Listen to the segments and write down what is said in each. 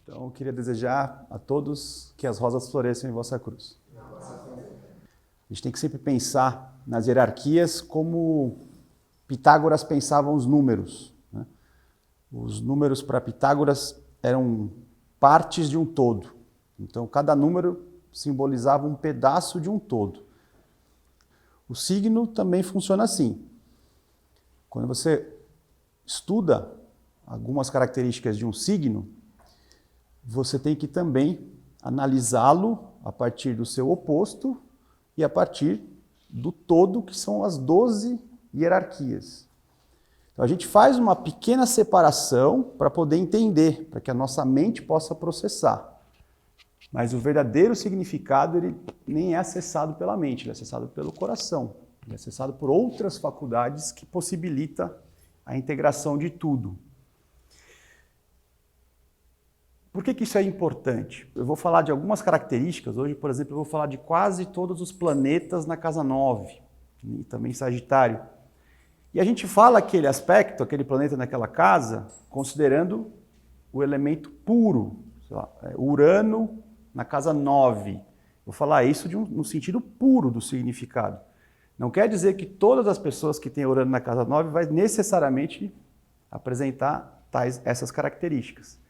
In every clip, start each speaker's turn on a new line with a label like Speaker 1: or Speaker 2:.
Speaker 1: Então, eu queria desejar a todos que as rosas floresçam em vossa cruz. A gente tem que sempre pensar nas hierarquias como Pitágoras pensava os números, né? Os números para Pitágoras eram partes de um todo. Então, cada número simbolizava um pedaço de um todo. O signo também funciona assim. Quando você estuda algumas características de um signo, você tem que também analisá-lo a partir do seu oposto e a partir do todo, que são as 12 hierarquias. Então a gente faz uma pequena separação para poder entender, para que a nossa mente possa processar. Mas o verdadeiro significado ele nem é acessado pela mente, ele é acessado pelo coração. Ele é acessado por outras faculdades que possibilita a integração de tudo. Por que isso é importante? Eu vou falar de algumas características. Hoje, por exemplo, eu vou falar de quase todos os planetas na casa 9, e também Sagitário. E a gente fala aquele aspecto, aquele planeta naquela casa, considerando o elemento puro, sei lá, Urano na casa 9. Vou falar isso no sentido puro do significado. Não quer dizer que todas as pessoas que têm Urano na casa 9 vai necessariamente apresentar essas características.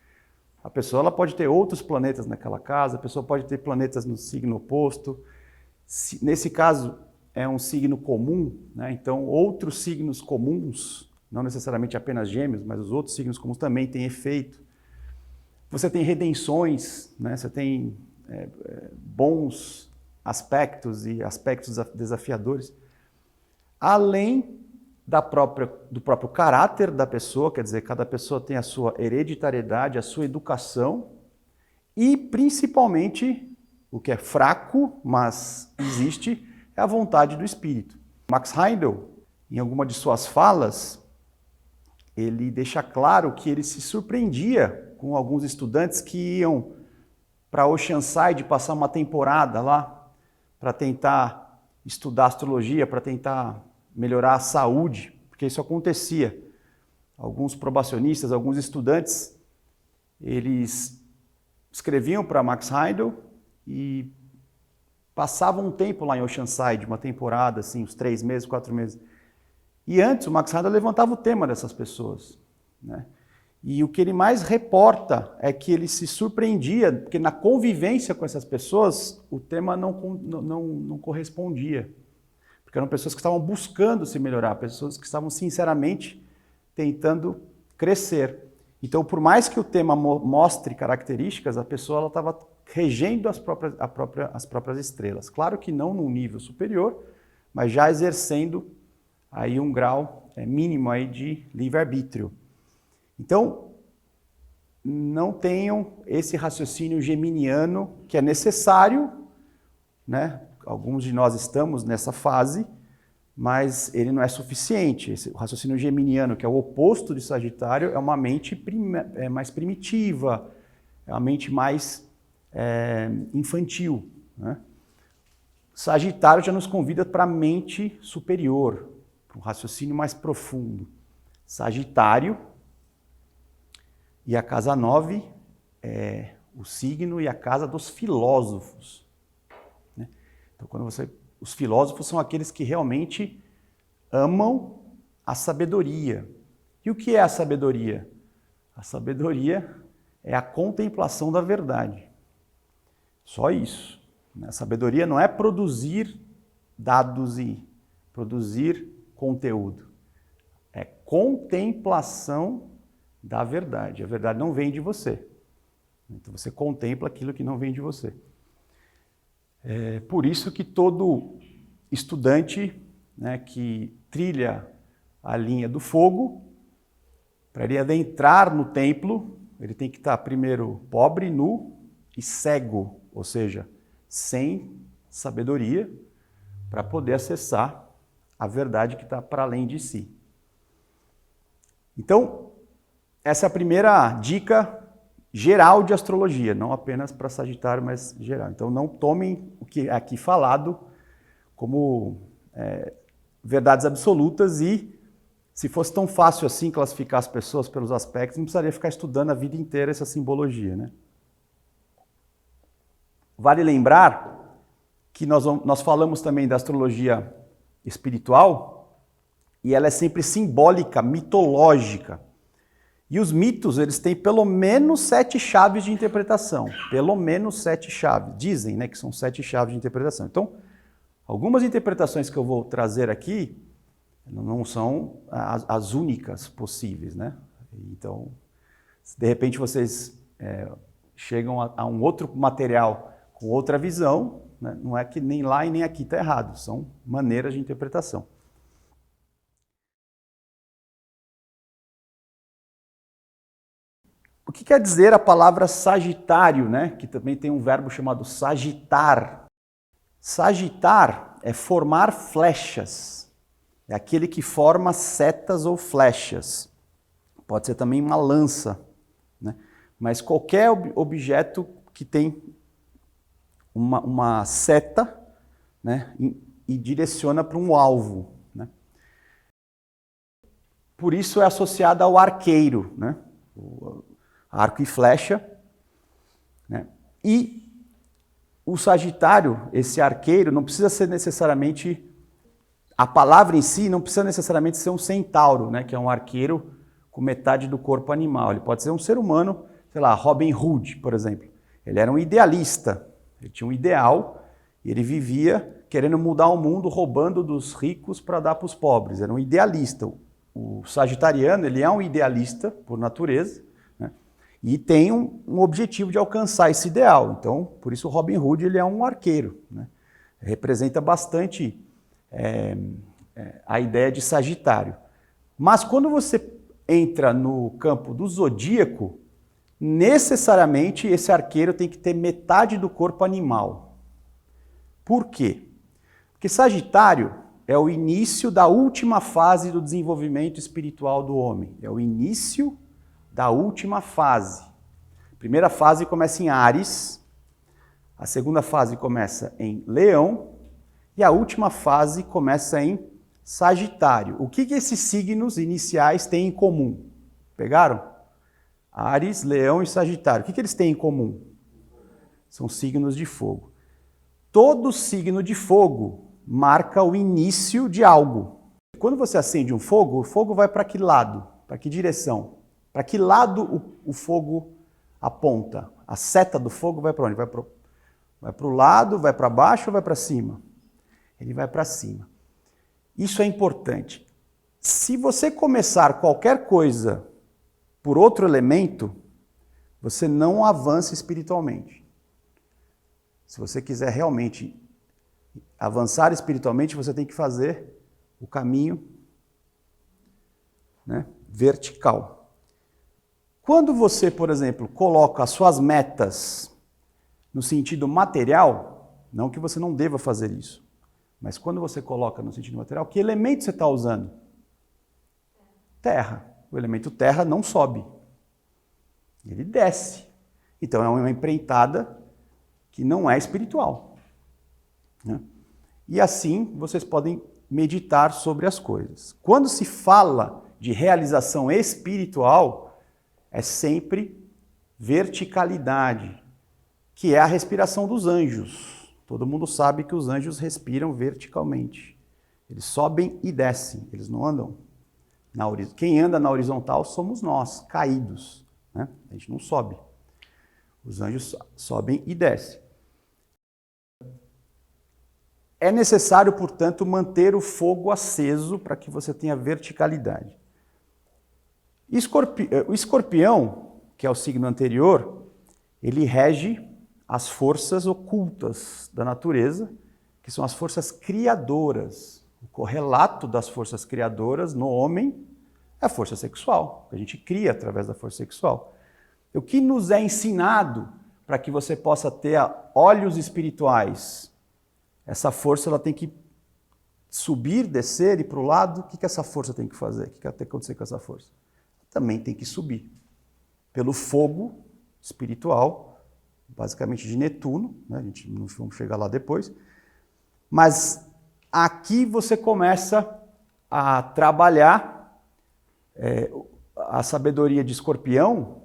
Speaker 1: A pessoa ela pode ter outros planetas naquela casa, a pessoa pode ter planetas no signo oposto. Nesse caso, é um signo comum, né? Então outros signos comuns, não necessariamente apenas Gêmeos, mas os outros signos comuns também têm efeito. Você tem redenções, né? Você tem bons aspectos e aspectos desafiadores, além do próprio caráter da pessoa, quer dizer, cada pessoa tem a sua hereditariedade, a sua educação e, principalmente, o que é fraco, mas existe, é a vontade do espírito. Max Heindel, em alguma de suas falas, ele deixa claro que ele se surpreendia com alguns estudantes que iam para Oceanside passar uma temporada lá para tentar estudar astrologia, para tentar melhorar a saúde, porque isso acontecia. Alguns probacionistas, alguns estudantes, eles escreviam para Max Heindel e passavam um tempo lá em Oceanside, uma temporada, assim, uns 3 meses, 4 meses. E antes o Max Heindel levantava o tema dessas pessoas, né? E o que ele mais reporta é que ele se surpreendia, porque na convivência com essas pessoas, o tema não correspondia. Porque eram pessoas que estavam buscando se melhorar, pessoas que estavam sinceramente tentando crescer. Então, por mais que o tema mostre características, a pessoa estava regendo as próprias estrelas. Claro que não num nível superior, mas já exercendo aí um grau mínimo aí de livre-arbítrio. Então, não tenham esse raciocínio geminiano que é necessário, né? Alguns de nós estamos nessa fase, mas ele não é suficiente. O raciocínio geminiano, que é o oposto de Sagitário, é uma mente mais primitiva, é uma mente mais infantil, né? Sagitário já nos convida para a mente superior, para um raciocínio mais profundo. Sagitário e a casa 9 é o signo e a casa dos filósofos. Então, os filósofos são aqueles que realmente amam a sabedoria. E o que é a sabedoria? A sabedoria é a contemplação da verdade. Só isso. A sabedoria não é produzir dados e produzir conteúdo. É contemplação da verdade. A verdade não vem de você. Então você contempla aquilo que não vem de você. É por isso que todo estudante, né, que trilha a linha do fogo, para ele adentrar no templo, ele tem que estar primeiro pobre, nu e cego, ou seja, sem sabedoria, para poder acessar a verdade que está para além de si. Então, essa é a primeira dica geral de astrologia, não apenas para Sagitário, mas geral. Então não tomem o que é aqui falado como verdades absolutas e se fosse tão fácil assim classificar as pessoas pelos aspectos, não precisaria ficar estudando a vida inteira essa simbologia, né? vale lembrar que nós falamos também da astrologia espiritual e ela é sempre simbólica, mitológica. E os mitos, eles têm pelo menos 7 chaves de interpretação. Pelo menos 7 chaves. Dizem, né, que são 7 chaves de interpretação. Então, algumas interpretações que eu vou trazer aqui não são as únicas possíveis, né? Então, se de repente vocês chegam a um outro material com outra visão, né, não é que nem lá e nem aqui está errado. São maneiras de interpretação. O que quer dizer a palavra Sagitário, né? Que também tem um verbo chamado sagitar. Sagitar é formar flechas. É aquele que forma setas ou flechas. Pode ser também uma lança, né? Mas qualquer objeto que tem uma seta, né? E direciona para um alvo, né? Por isso é associado ao arqueiro, né? Arco e flecha, né? E o Sagitário, esse arqueiro, não precisa ser necessariamente, a palavra em si não precisa necessariamente ser um centauro, né? Que é um arqueiro com metade do corpo animal. Ele pode ser um ser humano, sei lá, Robin Hood, por exemplo. Ele era um idealista, ele tinha um ideal e ele vivia querendo mudar o mundo, roubando dos ricos para dar para os pobres. Era um idealista. O sagitariano, ele é um idealista por natureza, né? E tem um objetivo de alcançar esse ideal. Então, por isso o Robin Hood ele é um arqueiro, né? Representa bastante a ideia de Sagitário. Mas quando você entra no campo do zodíaco, necessariamente esse arqueiro tem que ter metade do corpo animal. Por quê? Porque Sagitário é o início da última fase do desenvolvimento espiritual do homem. É o início da última fase. A primeira fase começa em Áries, a segunda fase começa em Leão e a última fase começa em Sagitário. O que esses signos iniciais têm em comum? Pegaram? Áries, Leão e Sagitário. O que eles têm em comum? São signos de fogo. Todo signo de fogo marca o início de algo. Quando você acende um fogo, o fogo vai para que lado? Para que direção? Para que lado o fogo aponta? A seta do fogo vai para onde? Vai para o lado, vai para baixo ou vai para cima? Ele vai para cima. Isso é importante. Se você começar qualquer coisa por outro elemento, você não avança espiritualmente. Se você quiser realmente avançar espiritualmente, você tem que fazer o caminho, né, vertical. Quando você, por exemplo, coloca as suas metas no sentido material, não que você não deva fazer isso, mas quando você coloca no sentido material, que elemento você está usando? Terra. O elemento terra não sobe, ele desce. Então é uma empreitada que não é espiritual, né? E assim vocês podem meditar sobre as coisas. Quando se fala de realização espiritual, é sempre verticalidade, que é a respiração dos anjos. Todo mundo sabe que os anjos respiram verticalmente. Eles sobem e descem, eles não andam na horizontal. Quem anda na horizontal somos nós, caídos, né? A gente não sobe. Os anjos sobem e descem. É necessário, portanto, manter o fogo aceso para que você tenha verticalidade. O escorpião, que é o signo anterior, ele rege as forças ocultas da natureza, que são as forças criadoras. O correlato das forças criadoras no homem é a força sexual, que a gente cria através da força sexual. O que nos é ensinado para que você possa ter olhos espirituais? Essa força ela tem que subir, descer e para o lado. O que essa força tem que fazer? O que tem que acontecer com essa força? Também tem que subir. Pelo fogo espiritual, basicamente de Netuno, né? A gente não vamos chegar lá depois. Mas aqui você começa a trabalhar a sabedoria de Escorpião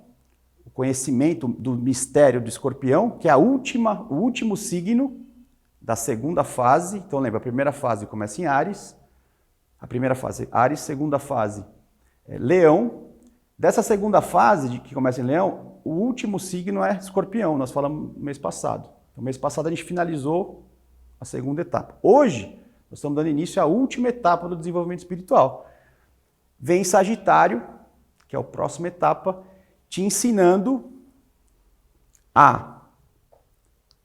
Speaker 1: o conhecimento do mistério do Escorpião, que é o último signo da segunda fase. Então lembra, a primeira fase começa em Áries, a primeira fase Áries, segunda fase Leão. Dessa segunda fase, que começa em Leão, o último signo é Escorpião, nós falamos no mês passado. No mês passado a gente finalizou a segunda etapa. Hoje, nós estamos dando início à última etapa do desenvolvimento espiritual. Vem Sagitário, que é a próxima etapa, te ensinando a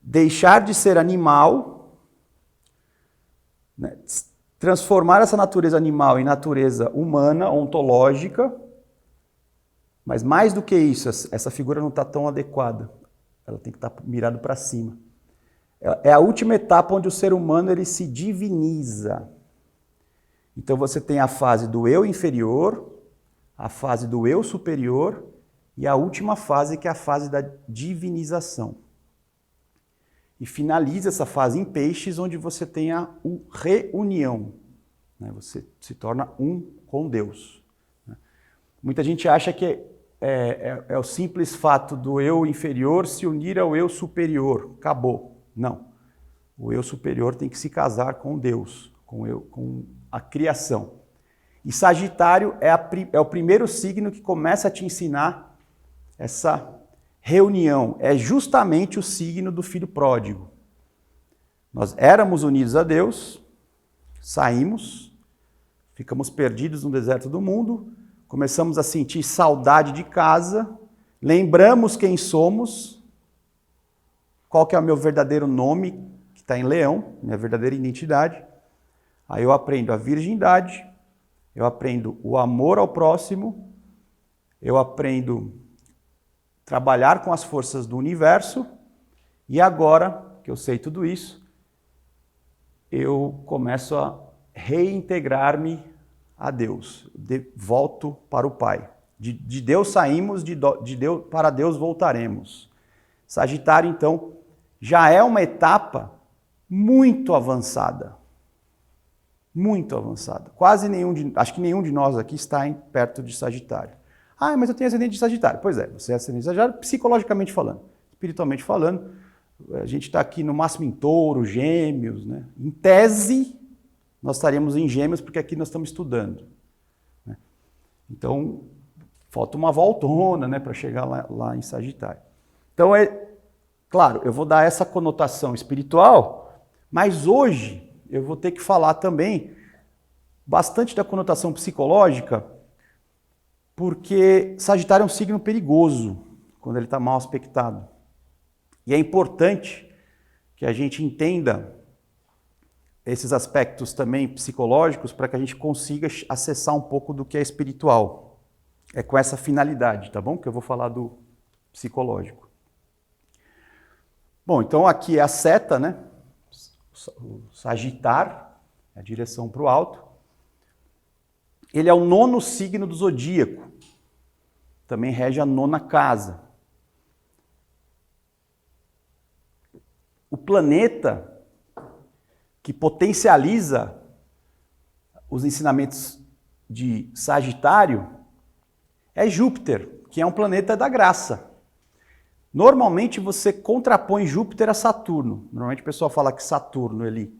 Speaker 1: deixar de ser animal, né? Transformar essa natureza animal em natureza humana, ontológica, mas mais do que isso, essa figura não está tão adequada, ela tem que estar mirada para cima. É a última etapa onde o ser humano ele se diviniza. Então você tem a fase do eu inferior, a fase do eu superior e a última fase que é a fase da divinização. E finaliza essa fase em Peixes, onde você tem a reunião. Né? Você se torna um com Deus. Né? Muita gente acha que é o simples fato do eu inferior se unir ao eu superior. Acabou. Não. O eu superior tem que se casar com Deus, com a criação. E Sagitário é o primeiro signo que começa a te ensinar essa reunião. É justamente o signo do filho pródigo. Nós éramos unidos a Deus, saímos, ficamos perdidos no deserto do mundo, começamos a sentir saudade de casa, lembramos quem somos, qual que é o meu verdadeiro nome, que está em Leão, minha verdadeira identidade. Aí eu aprendo a virgindade, eu aprendo o amor ao próximo, eu aprendo a trabalhar com as forças do universo, e agora que eu sei tudo isso, eu começo a reintegrar-me a Deus, volto para o Pai. De Deus saímos, para Deus voltaremos. Sagitário, então, já é uma etapa muito avançada. Muito avançada. Acho que nenhum de nós aqui está perto de Sagitário. Ah, mas eu tenho ascendente de Sagitário. Pois é, você é ascendente de Sagitário psicologicamente falando. Espiritualmente falando, a gente está aqui no máximo em Touro, Gêmeos, né? Em tese, nós estaríamos em Gêmeos porque aqui nós estamos estudando. Né? Então, falta uma voltona, né, para chegar lá em Sagitário. Então, claro, eu vou dar essa conotação espiritual, mas hoje eu vou ter que falar também bastante da conotação psicológica, porque Sagitário é um signo perigoso quando ele está mal aspectado. E é importante que a gente entenda esses aspectos também psicológicos para que a gente consiga acessar um pouco do que é espiritual. É com essa finalidade, tá bom? Que eu vou falar do psicológico. Bom, então aqui é a seta, né? O Sagitar, a direção para o alto. Ele é o 9º signo do zodíaco. Também rege a 9ª casa. O planeta que potencializa os ensinamentos de Sagitário é Júpiter, que é um planeta da graça. Normalmente você contrapõe Júpiter a Saturno. Normalmente o pessoal fala que Saturno ele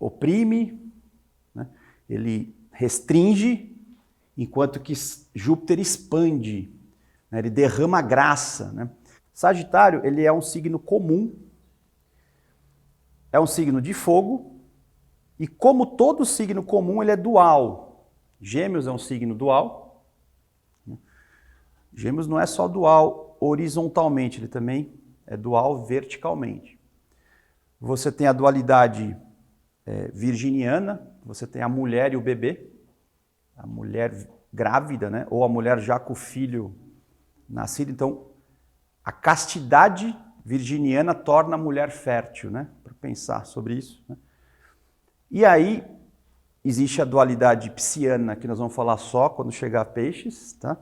Speaker 1: oprime, né? Ele restringe, enquanto que Júpiter expande, né? Ele derrama graça. Né? Sagitário ele é um signo comum, é um signo de fogo, e como todo signo comum ele é dual. Gêmeos é um signo dual. Gêmeos não é só dual horizontalmente, ele também é dual verticalmente. Você tem a dualidade virginiana, você tem a mulher e o bebê, a mulher grávida, né? Ou a mulher já com o filho nascido. Então, a castidade virginiana torna a mulher fértil, né? Para pensar sobre isso. Né? E aí, existe a dualidade pisciana, que nós vamos falar só quando chegar a Peixes, tá?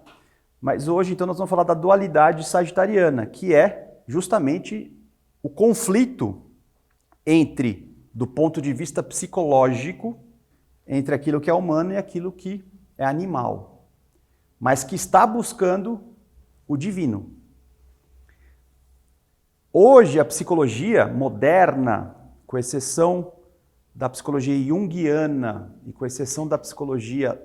Speaker 1: Mas hoje, então, nós vamos falar da dualidade sagitariana, que é justamente o conflito entre, do ponto de vista psicológico, entre aquilo que é humano e aquilo que é animal, mas que está buscando o divino. Hoje, a psicologia moderna, com exceção da psicologia junguiana e com exceção da psicologia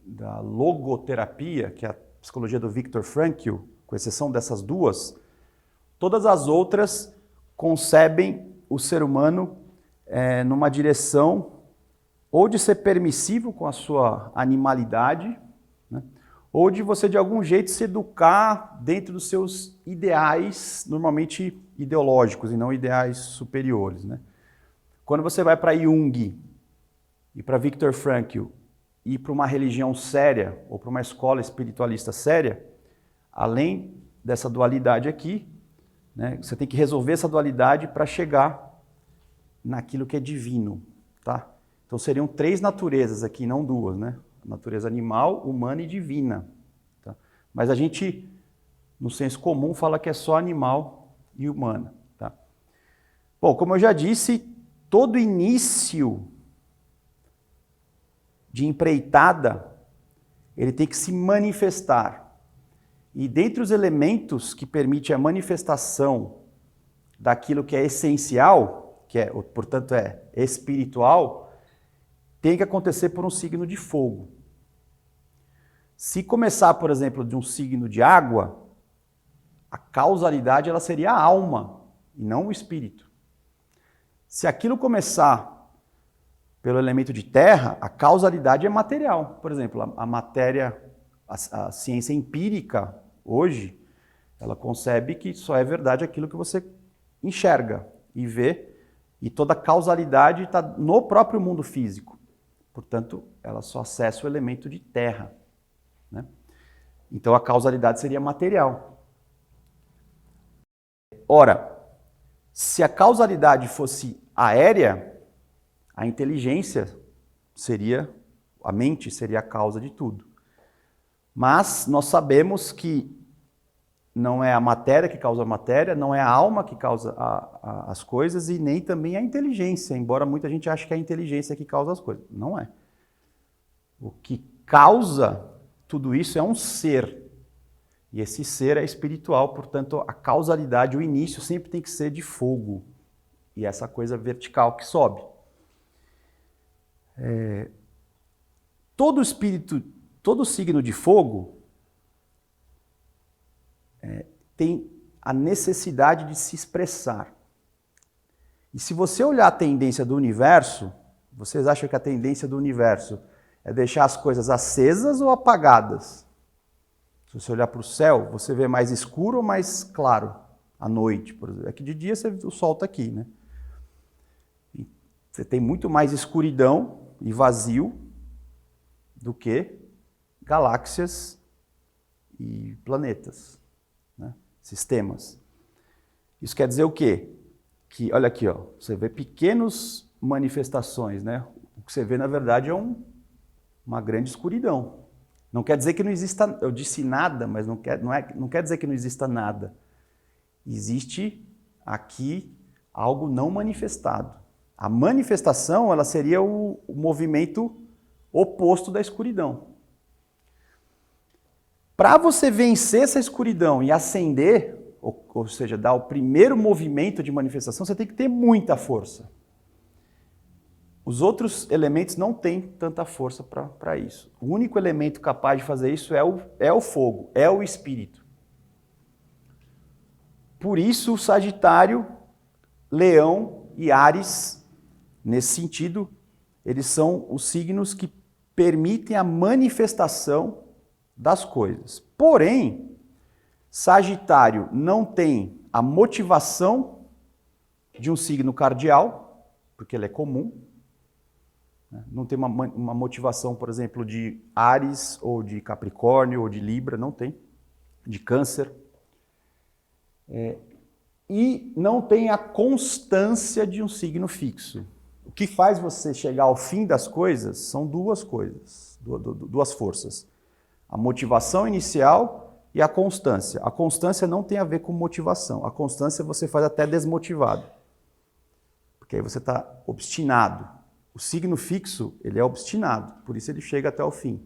Speaker 1: da logoterapia, que é a psicologia do Viktor Frankl, com exceção dessas duas, todas as outras concebem o ser humano numa direção ou de ser permissivo com a sua animalidade, né? Ou de você de algum jeito se educar dentro dos seus ideais, normalmente ideológicos e não ideais superiores, né? Quando você vai para Jung e para Viktor Frankl e para uma religião séria ou para uma escola espiritualista séria, além dessa dualidade aqui, né, você tem que resolver essa dualidade para chegar naquilo que é divino, tá? Então seriam 3 naturezas aqui, não 2, né? Natureza animal, humana e divina. Tá? Mas a gente, no senso comum, fala que é só animal e humana. Tá? Bom, como eu já disse, todo início de empreitada, ele tem que se manifestar. E dentre os elementos que permitem a manifestação daquilo que é essencial, que é, portanto é espiritual, tem que acontecer por um signo de fogo. Se começar, por exemplo, de um signo de água, a causalidade ela seria a alma e não o espírito. Se aquilo começar pelo elemento de terra, a causalidade é material. Por exemplo, a matéria, a ciência empírica hoje, ela concebe que só é verdade aquilo que você enxerga e vê, e toda a causalidade está no próprio mundo físico. Portanto, ela só acessa o elemento de terra, né? Então, a causalidade seria material. Ora, se a causalidade fosse aérea, a inteligência seria, a mente seria a causa de tudo. Mas nós sabemos que não é a matéria que causa a matéria, não é a alma que causa as coisas e nem também a inteligência, embora muita gente ache que é a inteligência que causa as coisas. Não é. O que causa tudo isso é um ser. E esse ser é espiritual, portanto, a causalidade, o início sempre tem que ser de fogo. E essa coisa vertical que sobe. Todo espírito, todo signo de fogo tem a necessidade de se expressar. E se você olhar a tendência do universo, vocês acham que a tendência do universo é deixar as coisas acesas ou apagadas? Se você olhar para o céu, você vê mais escuro ou mais claro? À noite, por exemplo. É que de dia o sol está aqui, né? E você tem muito mais escuridão e vazio do que galáxias e planetas. Sistemas. Isso quer dizer o quê? Que, olha aqui, ó, você vê pequenas manifestações, né? O que você vê, na verdade, é uma grande escuridão. Não quer dizer que não exista, eu disse nada, mas não quer dizer que não exista nada. Existe aqui algo não manifestado. A manifestação, ela seria o movimento oposto da escuridão. Para você vencer essa escuridão e acender, ou seja, dar o primeiro movimento de manifestação, você tem que ter muita força. Os outros elementos não têm tanta força para isso. O único elemento capaz de fazer isso é o fogo, é o espírito. Por isso, o Sagitário, Leão e Áries, nesse sentido, eles são os signos que permitem a manifestação das coisas. Porém, Sagitário não tem a motivação de um signo cardial, porque ele é comum. Não tem uma motivação, por exemplo, de Áries, ou de Capricórnio, ou de Libra, não tem. De Câncer. E não tem a constância de um signo fixo. O que faz você chegar ao fim das coisas são duas coisas, duas forças. A motivação inicial e a constância. A constância não tem a ver com motivação. A constância você faz até desmotivado. Porque aí você está obstinado. O signo fixo, ele é obstinado, por isso ele chega até o fim.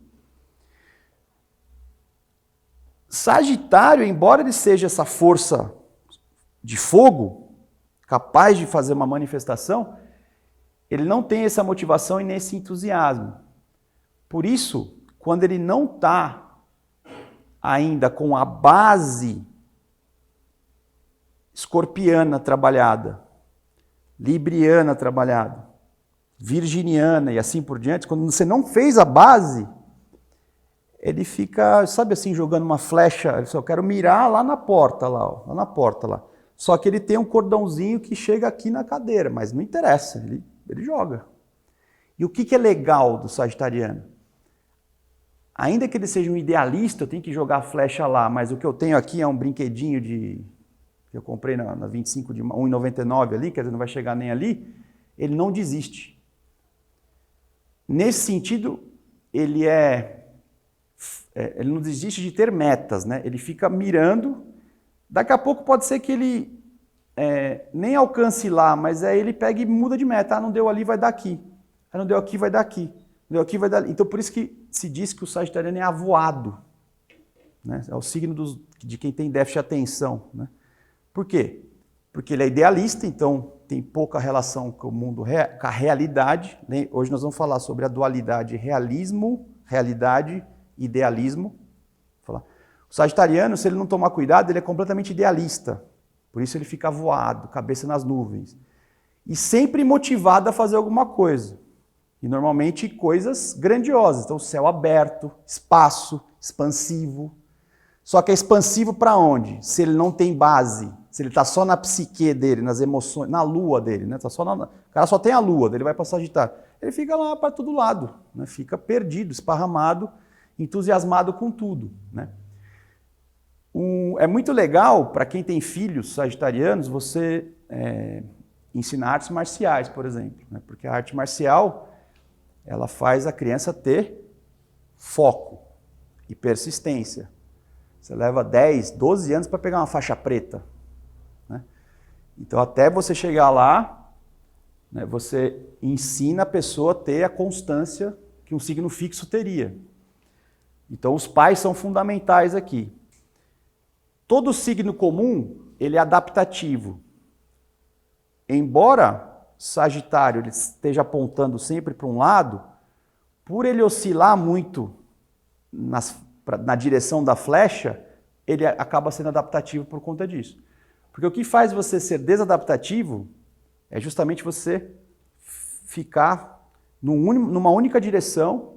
Speaker 1: Sagitário, embora ele seja essa força de fogo, capaz de fazer uma manifestação, ele não tem essa motivação e nem esse entusiasmo. Por isso, quando ele não está ainda com a base escorpiana trabalhada, libriana trabalhada, virginiana e assim por diante, quando você não fez a base, ele fica, sabe assim, jogando uma flecha, ele só quero mirar lá na porta, lá na porta lá. Só que ele tem um cordãozinho que chega aqui na cadeira, mas não interessa, ele joga. E o que é legal do sagitariano? Ainda que ele seja um idealista, eu tenho que jogar a flecha lá, mas o que eu tenho aqui é um brinquedinho que eu comprei na 25 de R$1,99 ali, quer dizer, não vai chegar nem ali, ele não desiste. Nesse sentido, ele não desiste de ter metas, né? Ele fica mirando, daqui a pouco pode ser que ele nem alcance lá, mas aí ele pega e muda de meta, não deu ali, vai dar aqui, não deu aqui, vai dar aqui. Aqui vai dar... Então, por isso que se diz que o sagitariano é avoado. Né? É o signo de quem tem déficit de atenção. Né? Por quê? Porque ele é idealista, então tem pouca relação com o mundo, com a realidade. Hoje nós vamos falar sobre a dualidade realismo, realidade, idealismo. Vou falar. O sagitariano, se ele não tomar cuidado, ele é completamente idealista. Por isso ele fica avoado, cabeça nas nuvens. E sempre motivado a fazer alguma coisa. E normalmente coisas grandiosas. Então, céu aberto, espaço, expansivo. Só que é expansivo para onde? Se ele não tem base, se ele está só na psique dele, nas emoções, na lua dele, né? O cara só tem a lua, ele vai para Sagitário. Ele fica lá para todo lado, né? Fica perdido, esparramado, entusiasmado com tudo. Né? É muito legal para quem tem filhos sagitarianos você ensinar artes marciais, por exemplo. Né? Porque a arte marcial ela faz a criança ter foco e persistência. Você leva 10, 12 anos para pegar uma faixa preta. Né? Então, até você chegar lá, né, você ensina a pessoa a ter a constância que um signo fixo teria. Então, os pais são fundamentais aqui. Todo signo comum, ele é adaptativo. Embora Sagitário ele esteja apontando sempre para um lado, por ele oscilar muito na direção da flecha, ele acaba sendo adaptativo por conta disso. Porque o que faz você ser desadaptativo é justamente você ficar numa única direção,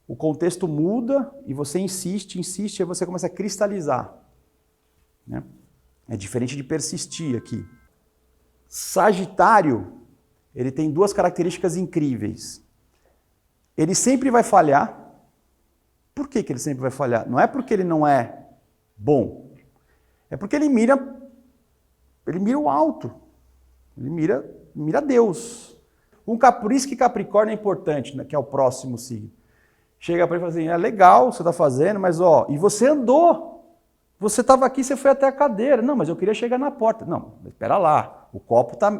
Speaker 1: o contexto muda e você insiste, e aí você começa a cristalizar. Né? É diferente de persistir aqui. Sagitário, ele tem duas características incríveis. Ele sempre vai falhar. Por que ele sempre vai falhar? Não é porque ele não é bom. É porque ele mira o alto. Ele mira Deus. Por isso que Capricórnio é importante, né, que é o próximo signo. Chega para ele e fala assim, é legal o que você está fazendo, mas e você andou. Você estava aqui, você foi até a cadeira. Não, mas eu queria chegar na porta. Não, espera lá. O copo está...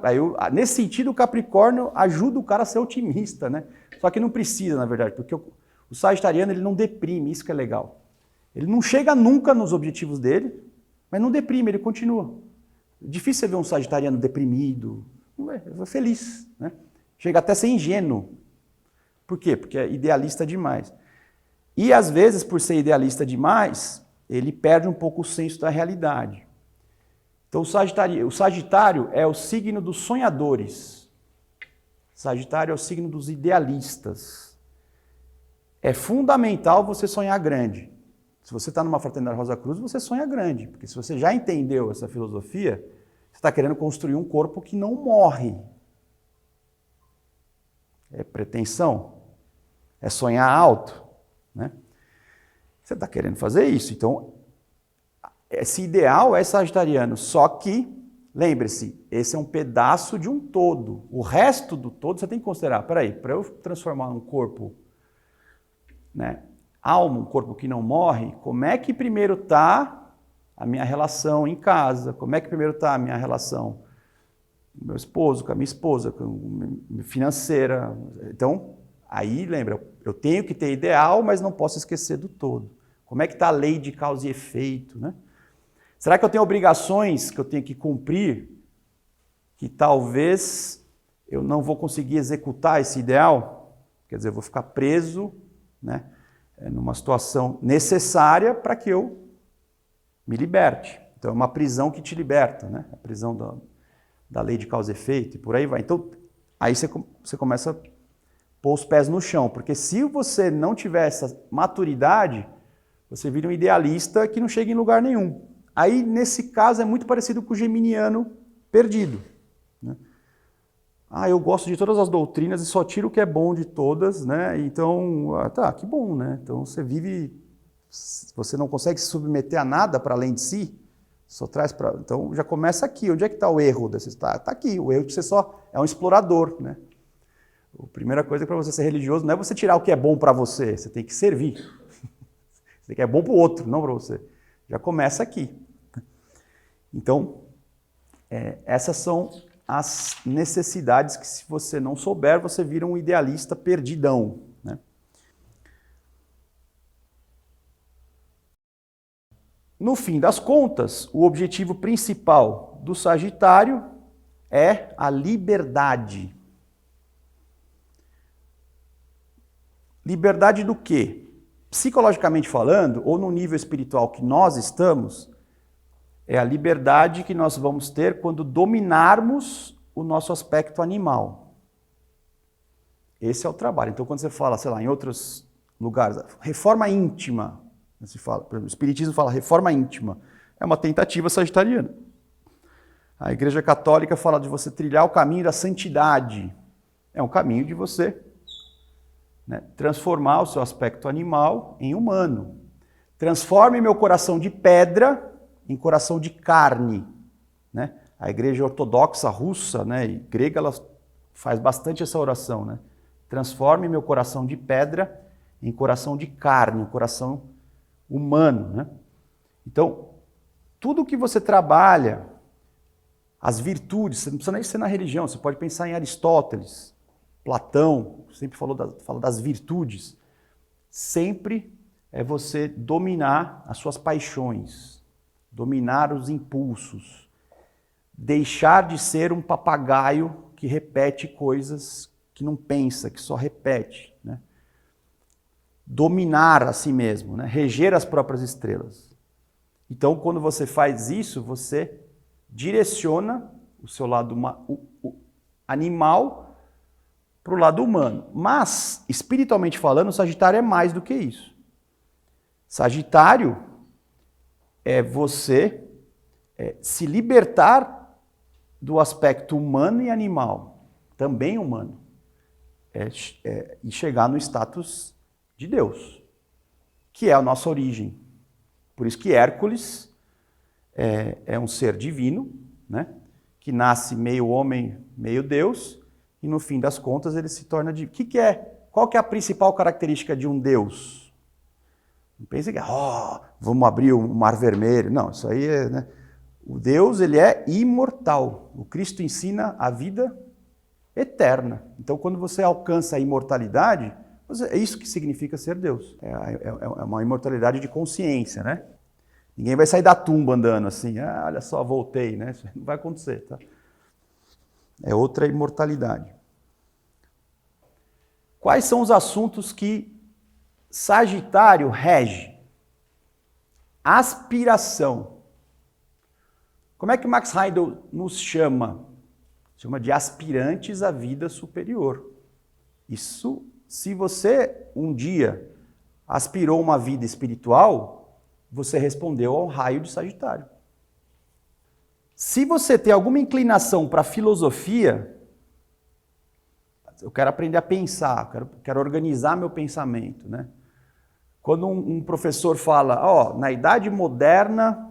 Speaker 1: Nesse sentido, o Capricórnio ajuda o cara a ser otimista, né? Só que não precisa, na verdade, porque o sagitariano ele não deprime, isso que é legal. Ele não chega nunca nos objetivos dele, mas não deprime, ele continua. É difícil você ver um sagitariano deprimido, é feliz, né? Chega até a ser ingênuo. Por quê? Porque é idealista demais. E às vezes, por ser idealista demais, ele perde um pouco o senso da realidade. Então, o Sagitário é o signo dos sonhadores. Sagitário é o signo dos idealistas. É fundamental você sonhar grande. Se você está numa fraternidade Rosa Cruz, você sonha grande. Porque se você já entendeu essa filosofia, você está querendo construir um corpo que não morre. É pretensão. É sonhar alto. Né? Você está querendo fazer isso. Então, esse ideal é sagitariano. Só que, lembre-se, esse é um pedaço de um todo. O resto do todo você tem que considerar. Peraí, para eu transformar um corpo, né, alma, um corpo que não morre, como é que primeiro está a minha relação em casa? Como é que primeiro está a minha relação com meu esposo, com a minha esposa, com a financeira? Então, aí lembra, eu tenho que ter ideal, mas não posso esquecer do todo. Como é que está a lei de causa e efeito, né? Será que eu tenho obrigações que eu tenho que cumprir que talvez eu não vou conseguir executar esse ideal? Quer dizer, eu vou ficar preso, né, numa situação necessária para que eu me liberte. Então é uma prisão que te liberta, né? A prisão da lei de causa e efeito e por aí vai. Então aí você começa a pôr os pés no chão, porque se você não tiver essa maturidade, você vira um idealista que não chega em lugar nenhum. Aí, nesse caso, é muito parecido com o geminiano perdido, né? Ah, eu gosto de todas as doutrinas e só tiro o que é bom de todas, né? Então, tá, que bom, né? Então você vive, você não consegue se submeter a nada para além de si, só traz para... Então já começa aqui. Onde é que está o erro desse? Está aqui. O erro é que você só é um explorador, né? A primeira coisa para você ser religioso não é você tirar o que é bom para você, você tem que servir. Você tem que é bom para o outro, não para você. Já começa aqui. Então, essas são as necessidades que, se você não souber, você vira um idealista perdidão, né? No fim das contas, o objetivo principal do Sagitário é a liberdade. Liberdade do quê? Psicologicamente falando, ou no nível espiritual que nós estamos, é a liberdade que nós vamos ter quando dominarmos o nosso aspecto animal. Esse é o trabalho. Então, quando você fala, sei lá, em outros lugares, reforma íntima, se fala, por exemplo, o Espiritismo fala reforma íntima, é uma tentativa sagitariana. A Igreja Católica fala de você trilhar o caminho da santidade. É um caminho de você, né, transformar o seu aspecto animal em humano. Transforme meu coração de pedra em coração de carne, né? A Igreja Ortodoxa Russa, né, e grega, ela faz bastante essa oração, né? Transforme meu coração de pedra em coração de carne, um coração humano, né? Então, tudo que você trabalha, as virtudes, você não precisa nem ser na religião, você pode pensar em Aristóteles, Platão, sempre fala das virtudes. Sempre é você dominar as suas paixões, dominar os impulsos, deixar de ser um papagaio que repete coisas que não pensa, que só repete, né? Dominar a si mesmo, né? Reger as próprias estrelas. Então, quando você faz isso, você direciona o seu lado animal para o lado humano. Mas, espiritualmente falando, o Sagitário é mais do que isso. Sagitário é você se libertar do aspecto humano e animal, também humano, e chegar no status de Deus, que é a nossa origem. Por isso que Hércules é um ser divino, né, que nasce meio homem, meio Deus, e no fim das contas ele se torna divino. Qual que é a principal característica de um Deus? Não pense que, vamos abrir o Mar Vermelho. Não, isso aí é... Né? O Deus, ele é imortal. O Cristo ensina a vida eterna. Então, quando você alcança a imortalidade, é isso que significa ser Deus. É uma imortalidade de consciência, né? Ninguém vai sair da tumba andando assim, olha só, voltei, né? Isso não vai acontecer, tá? É outra imortalidade. Quais são os assuntos que Sagitário rege? Aspiração. Como é que Max Heidel nos chama? Chama de aspirantes à vida superior. Isso, se você um dia aspirou uma vida espiritual, você respondeu ao raio de Sagitário. Se você tem alguma inclinação para filosofia, eu quero aprender a pensar, quero organizar meu pensamento, né? Quando um professor fala, na Idade Moderna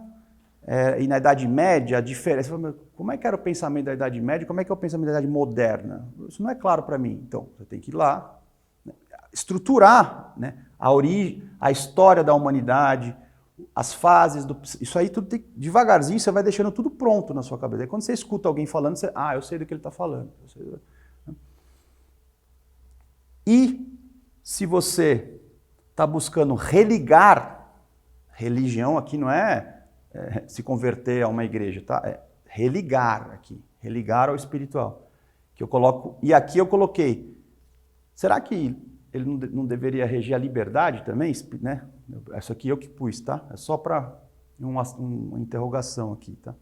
Speaker 1: e na Idade Média, a diferença... Como é que era o pensamento da Idade Média? Como é que é o pensamento da Idade Moderna? Isso não é claro para mim. Então, você tem que ir lá, né, estruturar, né, a origem, a história da humanidade, as fases, isso aí tudo devagarzinho, você vai deixando tudo pronto na sua cabeça. Aí quando você escuta alguém falando, você, eu sei do que ele está falando. E se você está buscando religar religião aqui não é se converter a uma igreja, tá? É religar aqui, religar ao espiritual. Que eu coloco, e aqui eu coloquei, será que ele não deveria reger a liberdade também, né? Isso aqui eu que pus, tá? É só para uma interrogação aqui, tá?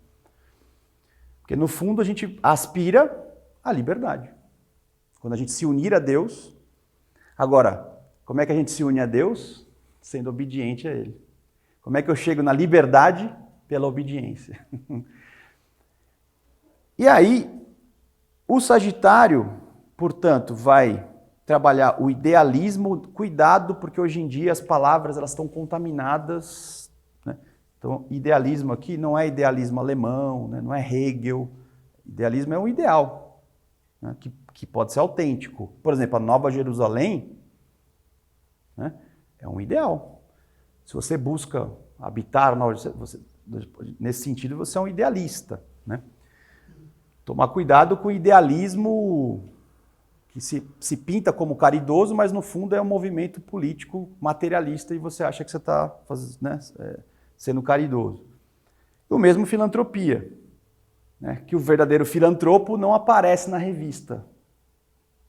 Speaker 1: Porque no fundo a gente aspira à liberdade. Quando a gente se unir a Deus. Agora, como é que a gente se une a Deus? Sendo obediente a Ele. Como é que eu chego na liberdade? Pela obediência. E aí, o Sagitário, portanto, vai trabalhar o idealismo, cuidado, porque hoje em dia as palavras elas estão contaminadas, né? Então, idealismo aqui não é idealismo alemão, né? Não é Hegel. Idealismo é um ideal, né? que pode ser autêntico. Por exemplo, a Nova Jerusalém, né? É um ideal. Se você busca habitar na Nova Jerusalém, nesse sentido você é um idealista, né? Tomar cuidado com o idealismo que se pinta como caridoso, mas no fundo é um movimento político materialista e você acha que você está, né, sendo caridoso. O mesmo filantropia, né, que o verdadeiro filantropo não aparece na revista,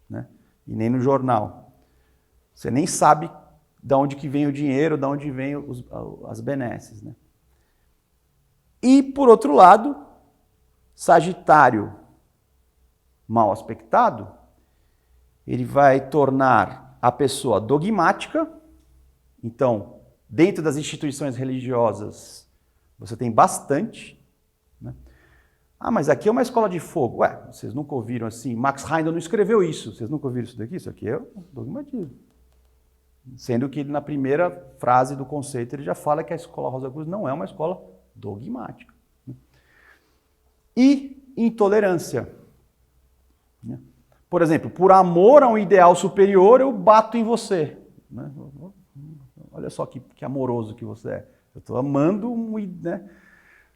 Speaker 1: né, e nem no jornal. Você nem sabe de onde que vem o dinheiro, de onde vem as benesses, né? E, por outro lado, Sagitário mal aspectado, ele vai tornar a pessoa dogmática. Então, dentro das instituições religiosas, você tem bastante, né? Ah, mas aqui é uma escola de fogo. Ué, vocês nunca ouviram assim? Max Heindel não escreveu isso. Vocês nunca ouviram isso daqui? Isso aqui é dogmatismo. Sendo que na primeira frase do conceito ele já fala que a Escola Rosa Cruz não é uma escola dogmática. E intolerância. Por exemplo, por amor a um ideal superior, eu bato em você. Olha só que amoroso que você é. Eu estou amando um... Né?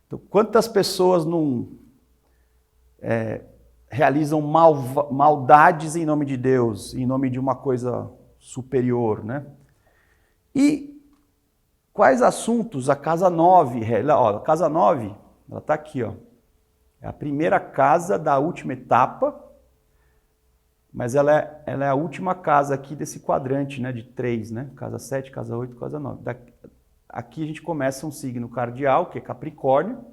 Speaker 1: Então, quantas pessoas não realizam maldades em nome de Deus, em nome de uma coisa superior, né? E quais assuntos a Casa 9... Ó, a Casa 9, ela está aqui, ó. É a primeira casa da última etapa, mas ela é a última casa aqui desse quadrante, né, de 3, né? Casa 7, casa 8, casa 9. Aqui a gente começa um signo cardial, que é Capricórnio,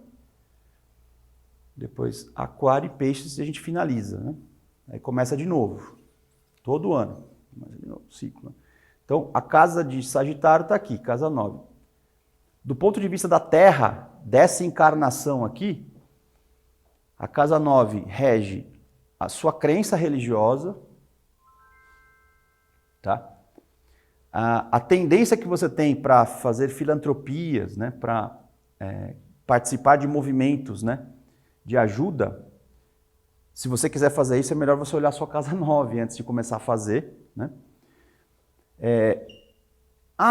Speaker 1: depois Aquário e Peixes e a gente finaliza, né? Aí começa de novo, todo ano, começa de novo, ciclo. Então, a casa de Sagitário está aqui, casa 9. Do ponto de vista da Terra, dessa encarnação aqui, a casa 9 rege a sua crença religiosa, tá? A tendência que você tem para fazer filantropias, né? Para participar de movimentos, né? De ajuda, se você quiser fazer isso, é melhor você olhar a sua casa 9 antes de começar a fazer, né?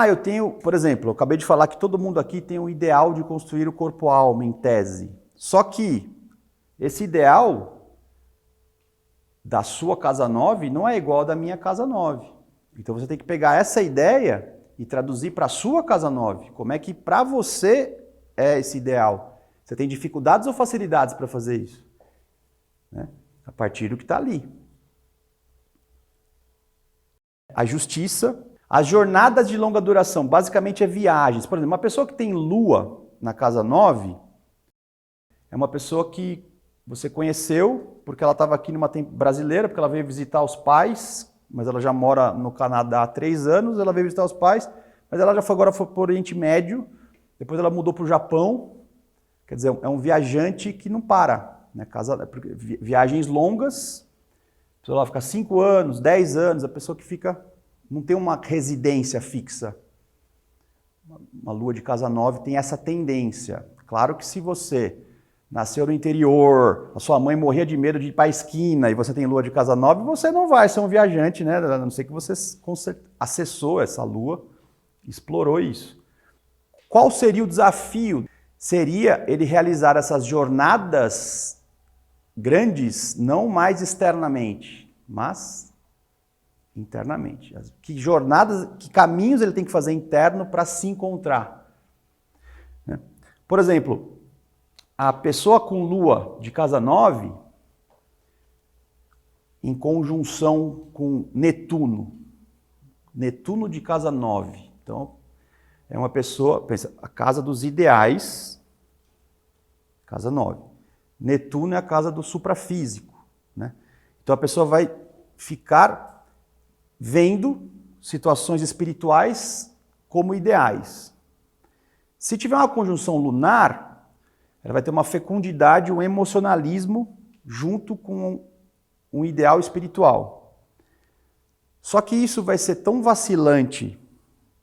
Speaker 1: Eu tenho, por exemplo, eu acabei de falar que todo mundo aqui tem o ideal de construir o corpo-alma, em tese. Só que esse ideal da sua casa 9 não é igual ao da minha casa 9. Então você tem que pegar essa ideia e traduzir para a sua casa 9. Como é que para você é esse ideal? Você tem dificuldades ou facilidades para fazer isso? Né? A partir do que está ali. A justiça, as jornadas de longa duração, basicamente é viagens. Por exemplo, uma pessoa que tem lua na casa 9 é uma pessoa que você conheceu porque ela estava aqui numa brasileira, porque ela veio visitar os pais, mas ela já mora no Canadá há 3 anos, ela veio visitar os pais, mas ela já foi agora para o Oriente Médio, depois ela mudou para o Japão, quer dizer, é um viajante que não para, né? Viagens longas, a pessoa lá fica 5 anos, 10 anos, a pessoa que fica, não tem uma residência fixa. Uma lua de casa 9 tem essa tendência. Claro que se você nasceu no interior, a sua mãe morria de medo de ir para a esquina e você tem lua de casa 9, você não vai ser um viajante, né? A não ser que você acessou essa lua, explorou isso. Qual seria o desafio? Seria ele realizar essas jornadas grandes, não mais externamente, mas internamente. Que jornadas, que caminhos ele tem que fazer interno para se encontrar? né? Por exemplo, a pessoa com Lua de casa 9, em conjunção com Netuno. Netuno de casa 9. Então, é uma pessoa, pensa, a casa dos ideais, casa 9. Netuno é a casa do suprafísico, né? Então a pessoa vai ficar vendo situações espirituais como ideais. Se tiver uma conjunção lunar, ela vai ter uma fecundidade, um emocionalismo junto com um ideal espiritual. Só que isso vai ser tão vacilante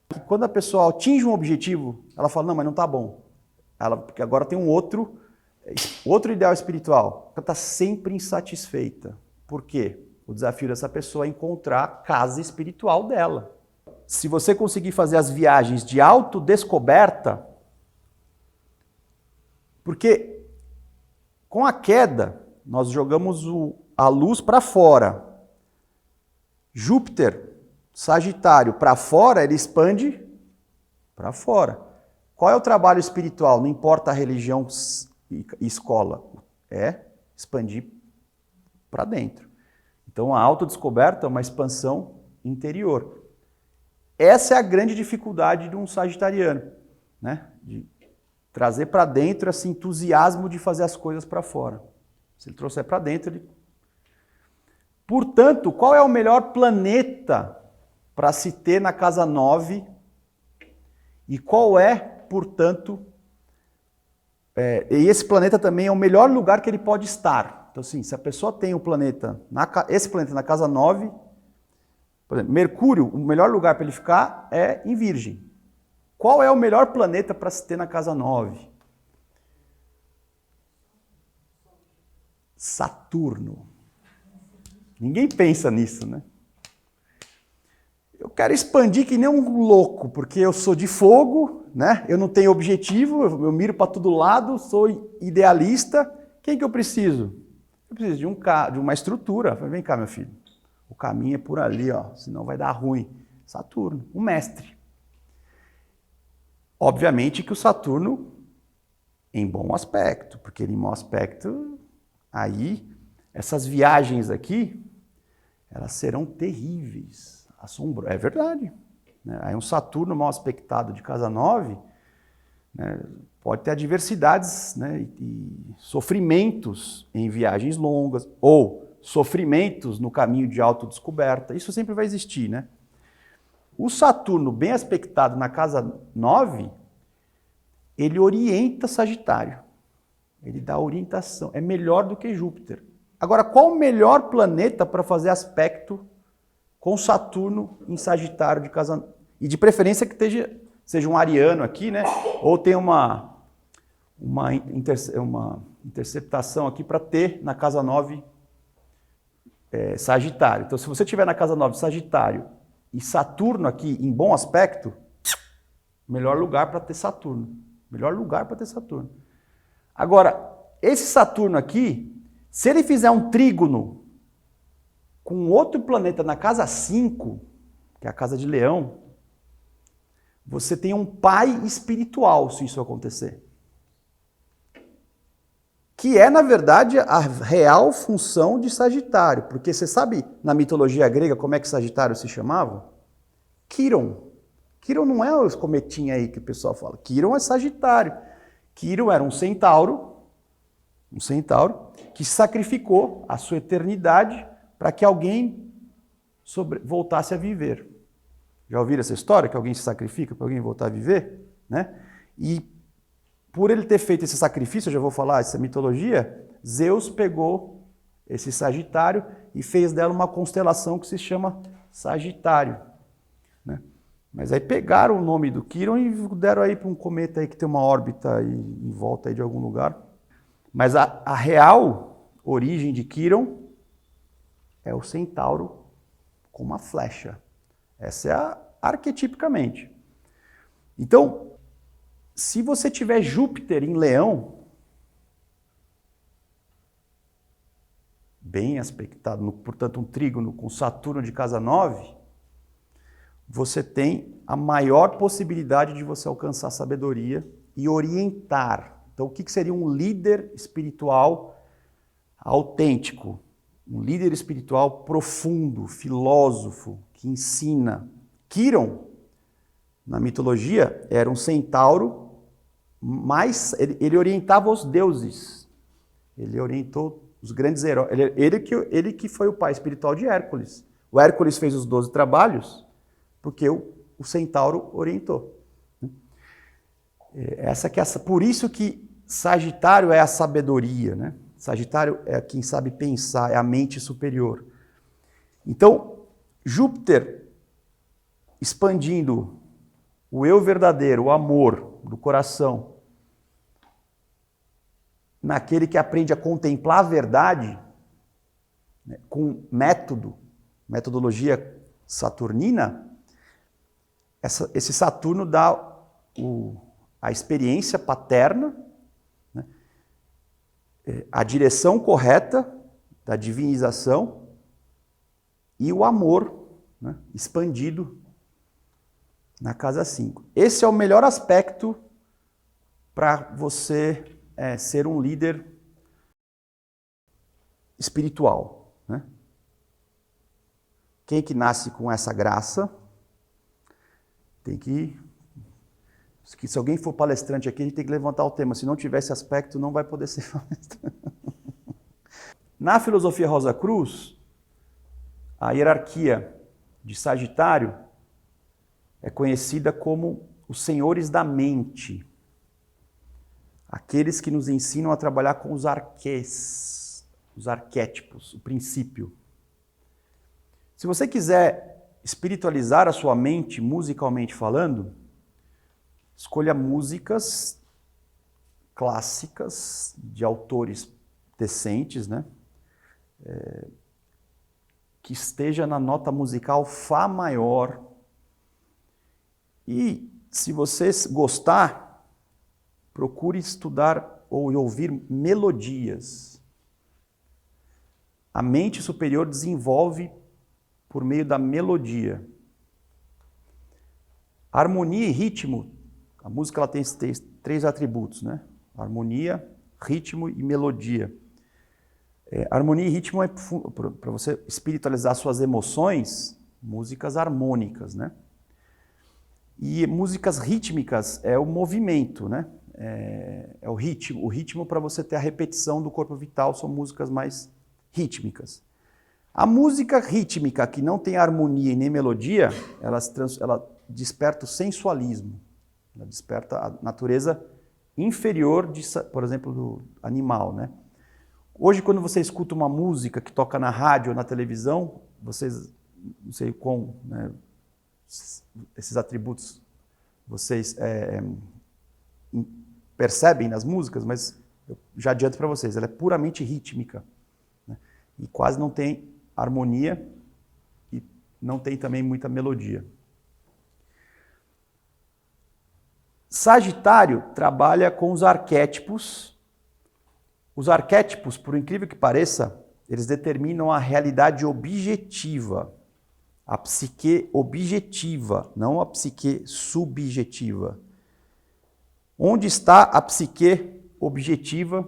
Speaker 1: que quando a pessoa atinge um objetivo, ela fala, não, mas não está bom. Porque agora tem um outro ideal espiritual. Ela está sempre insatisfeita. Por quê? O desafio dessa pessoa é encontrar a casa espiritual dela. Se você conseguir fazer as viagens de autodescoberta, porque com a queda, nós jogamos a luz para fora. Júpiter, Sagitário, para fora, ele expande para fora. Qual é o trabalho espiritual? Não importa a religião e escola. É expandir para dentro. Então, a autodescoberta é uma expansão interior. Essa é a grande dificuldade de um sagitariano, né? De trazer para dentro esse entusiasmo de fazer as coisas para fora. Se ele trouxer para dentro, ele... Portanto, qual é o melhor planeta para se ter na casa 9? E qual é, portanto, e esse planeta também é o melhor lugar que ele pode estar. Então, assim, se a pessoa tem esse planeta na casa 9, por exemplo, Mercúrio, o melhor lugar para ele ficar é em Virgem. Qual é o melhor planeta para se ter na casa 9? Saturno. Ninguém pensa nisso, né? Eu quero expandir que nem um louco, porque eu sou de fogo, né? Eu não tenho objetivo, eu miro para todo lado, sou idealista. Quem que eu preciso? Eu preciso de uma estrutura. Vem cá, meu filho. O caminho é por ali, ó, senão vai dar ruim. Saturno, o mestre. Obviamente que o Saturno em bom aspecto, porque em mau aspecto, aí, essas viagens aqui, elas serão terríveis. É verdade. Né? Aí um Saturno mal aspectado de casa 9, né, pode ter adversidades, né, e sofrimentos em viagens longas, ou sofrimentos no caminho de autodescoberta. Isso sempre vai existir, né? O Saturno bem aspectado na casa 9, ele orienta Sagitário. Ele dá orientação. É melhor do que Júpiter. Agora, qual o melhor planeta para fazer aspecto com Saturno em Sagitário de casa... E de preferência que seja um ariano aqui, né? Ou tem uma interceptação aqui para ter na casa 9 Sagitário. Então, se você tiver na casa 9 Sagitário e Saturno aqui em bom aspecto, melhor lugar para ter Saturno. Melhor lugar para ter Saturno. Agora, esse Saturno aqui, se ele fizer um trígono com outro planeta na casa 5, que é a casa de Leão, você tem um pai espiritual se isso acontecer. Que é, na verdade, a real função de Sagitário. Porque você sabe, na mitologia grega, como é que Sagitário se chamava? Quiron. Quiron não é os cometinhos aí que o pessoal fala. Quiron é Sagitário. Quiron era um centauro que sacrificou a sua eternidade para que alguém voltasse a viver. Já ouviram essa história? Que alguém se sacrifica para alguém voltar a viver? Né? E por ele ter feito esse sacrifício, eu já vou falar essa mitologia, Zeus pegou esse Sagitário e fez dela uma constelação que se chama Sagitário. Né? Mas aí pegaram o nome do Quiron e deram aí para um cometa aí que tem uma órbita aí em volta aí de algum lugar. Mas a real origem de Quiron é o centauro com uma flecha. Essa é arquetipicamente. Então, se você tiver Júpiter em Leão, bem aspectado, portanto um trígono com Saturno de casa 9, você tem a maior possibilidade de você alcançar sabedoria e orientar. Então, o que seria um líder espiritual autêntico? Um líder espiritual profundo, filósofo, que ensina. Quiron, na mitologia, era um centauro, mas ele orientava os deuses. Ele orientou os grandes heróis. Ele que foi o pai espiritual de Hércules. O Hércules fez os 12 trabalhos porque o centauro orientou. Por isso que Sagitário é a sabedoria, né? Sagitário é quem sabe pensar, é a mente superior. Então, Júpiter expandindo o eu verdadeiro, o amor do coração, naquele que aprende a contemplar a verdade, né, com metodologia saturnina, esse Saturno dá a experiência paterna, né, a direção correta da divinização e o amor, né, expandido na casa 5. Esse é o melhor aspecto para você ser um líder espiritual, né? Quem que nasce com essa graça tem que... Se alguém for palestrante aqui, a gente tem que levantar o tema. Se não tiver esse aspecto, não vai poder ser palestrante. Na filosofia Rosa Cruz, a hierarquia de Sagitário é conhecida como os senhores da mente. Aqueles que nos ensinam a trabalhar com os arquês, os arquétipos, o princípio. Se você quiser espiritualizar a sua mente, musicalmente falando, escolha músicas clássicas de autores decentes, né? Que esteja na nota musical Fá maior. E se você gostar, procure estudar ou ouvir melodias. A mente superior desenvolve por meio da melodia. Harmonia e ritmo, a música ela tem 3 atributos, né? Harmonia, ritmo e melodia. Harmonia e ritmo é para você espiritualizar suas emoções, músicas harmônicas, né? E músicas rítmicas é o movimento, né? É o ritmo. O ritmo para você ter a repetição do corpo vital são músicas mais rítmicas. A música rítmica que não tem harmonia e nem melodia, ela desperta o sensualismo. Ela desperta a natureza inferior, por exemplo, do animal, né? Hoje, quando você escuta uma música que toca na rádio ou na televisão, vocês, não sei como, né, esses atributos vocês percebem nas músicas, mas eu já adianto para vocês, ela é puramente rítmica, né, e quase não tem harmonia e não tem também muita melodia. Sagitário trabalha com os arquétipos. Os arquétipos, por incrível que pareça, eles determinam a realidade objetiva, a psique objetiva, não a psique subjetiva. Onde está a psique objetiva,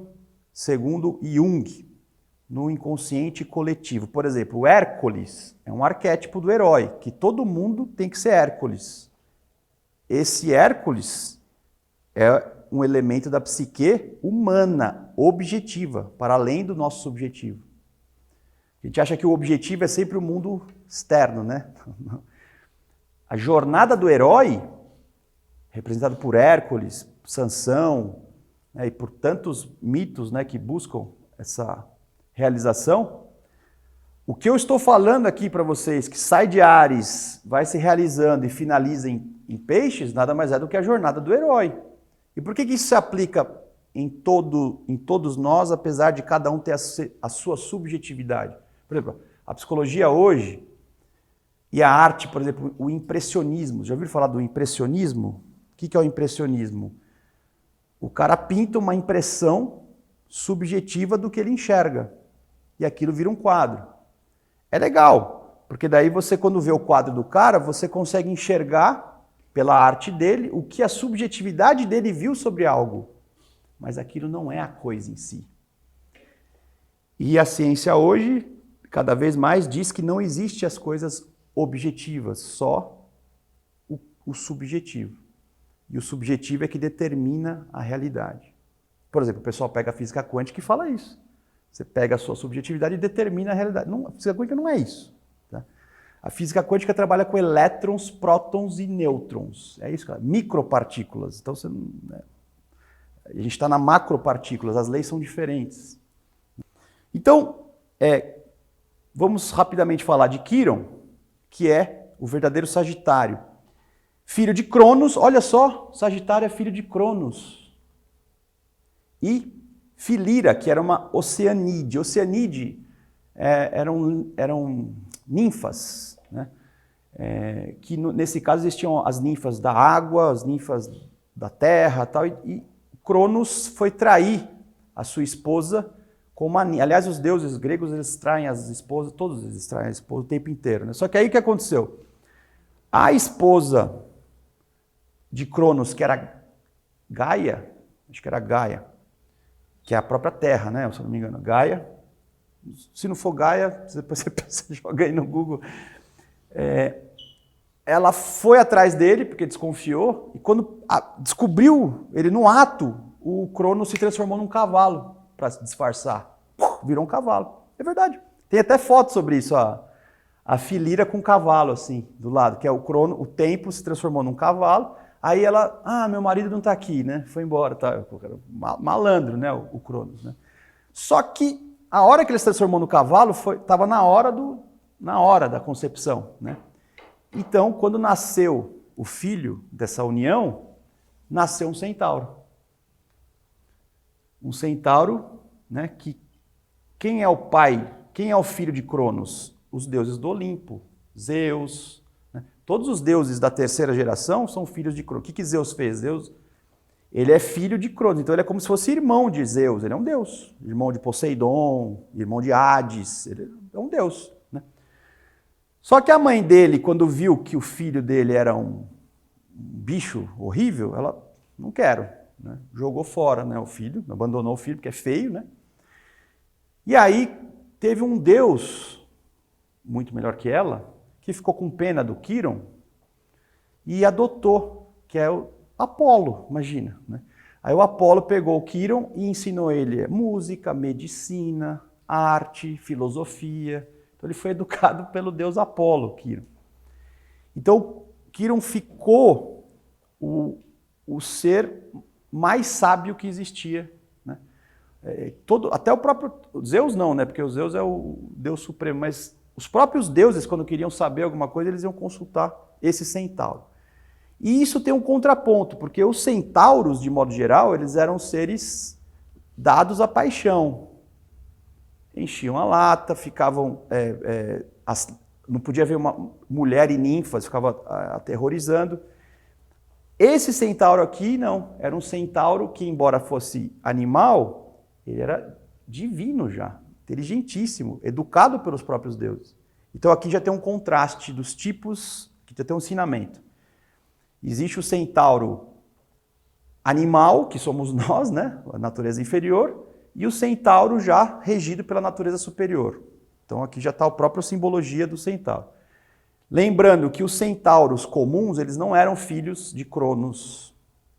Speaker 1: segundo Jung, no inconsciente coletivo? Por exemplo, o Hércules é um arquétipo do herói, que todo mundo tem que ser Hércules. Esse Hércules é um elemento da psique humana, objetiva, para além do nosso subjetivo. A gente acha que o objetivo é sempre o mundo externo, né? A jornada do herói, representada por Hércules, Sansão, né, e por tantos mitos, né, que buscam essa realização, o que eu estou falando aqui para vocês, que sai de Áries, vai se realizando e finaliza em Peixes, nada mais é do que a jornada do herói. E por que isso se aplica em todos nós, apesar de cada um ter a sua subjetividade? Por exemplo, a psicologia hoje e a arte, por exemplo, o impressionismo. Já ouviram falar do impressionismo? O que é o impressionismo? O cara pinta uma impressão subjetiva do que ele enxerga. E aquilo vira um quadro. É legal, porque daí você, quando vê o quadro do cara, você consegue enxergar pela arte dele, o que a subjetividade dele viu sobre algo. Mas aquilo não é a coisa em si. E a ciência hoje, cada vez mais, diz que não existe as coisas objetivas, só o subjetivo. E o subjetivo é que determina a realidade. Por exemplo, o pessoal pega a física quântica e fala isso. Você pega a sua subjetividade e determina a realidade. Não, a física quântica não é isso. Tá? A física quântica trabalha com elétrons, prótons e nêutrons. É isso, cara. Micropartículas. Então, a gente está na macropartículas, as leis são diferentes. Então, vamos rapidamente falar de Quiron, que é o verdadeiro Sagitário. Filho de Cronos, olha só, Sagitário é filho de Cronos. E Filira, que era uma oceanídea. Oceanídea eram ninfas, né? Que nesse caso existiam as ninfas da água, as ninfas da terra, tal, e Cronos foi trair a sua esposa com uma ninfa. Aliás, os deuses gregos, eles traem as esposas, todos eles traem a esposa o tempo inteiro, né? Só que aí o que aconteceu? A esposa de Cronos, que era Gaia, acho que era Gaia, que é a própria Terra, né? Se eu não me engano, Gaia. Se não for Gaia, depois você joga aí no Google. Ela foi atrás dele, porque desconfiou, e quando descobriu ele no ato, o Cronos se transformou num cavalo para se disfarçar. Virou um cavalo. É verdade. Tem até foto sobre isso, a Filira com um cavalo, assim, do lado, que é o templo se transformou num cavalo. Aí ela, meu marido não está aqui, né? Foi embora, tá? Malandro, né? O Cronos, né? Só que a hora que ele se transformou no cavalo estava na hora da concepção, né? Então, quando nasceu o filho dessa união, nasceu um centauro. Um centauro, né? Que quem é o pai? Quem é o filho de Cronos? Os deuses do Olimpo, Zeus. Todos os deuses da terceira geração são filhos de Cronos. O que Zeus fez? Zeus, ele é filho de Cronos, então ele é como se fosse irmão de Zeus. Ele é um deus, irmão de Poseidon, irmão de Hades, ele é um deus, né? Só que a mãe dele, quando viu que o filho dele era um bicho horrível, ela, não quero, né? Jogou fora, né, o filho, abandonou o filho, porque é feio, né? E aí teve um deus, muito melhor que ela, que ficou com pena do Quiron e adotou, que é o Apolo, imagina, né? Aí o Apolo pegou o Quiron e ensinou ele música, medicina, arte, filosofia. Então ele foi educado pelo deus Apolo, Quiron. Então Quiron ficou o ser mais sábio que existia, né? Até o próprio Zeus não, né? Porque o Zeus é o deus supremo, mas os próprios deuses, quando queriam saber alguma coisa, eles iam consultar esse centauro. E isso tem um contraponto, porque os centauros, de modo geral, eles eram seres dados à paixão. Enchiam a lata, ficavam... não podia ver uma mulher e ninfas, ficava aterrorizando. Esse centauro aqui, não. Era um centauro que, embora fosse animal, ele era divino já. Inteligentíssimo, educado pelos próprios deuses. Então aqui já tem um contraste dos tipos, que já tem um ensinamento. Existe o centauro animal, que somos nós, né? A natureza inferior, e o centauro já regido pela natureza superior. Então aqui já está a própria simbologia do centauro. Lembrando que os centauros comuns, eles não eram filhos de Cronos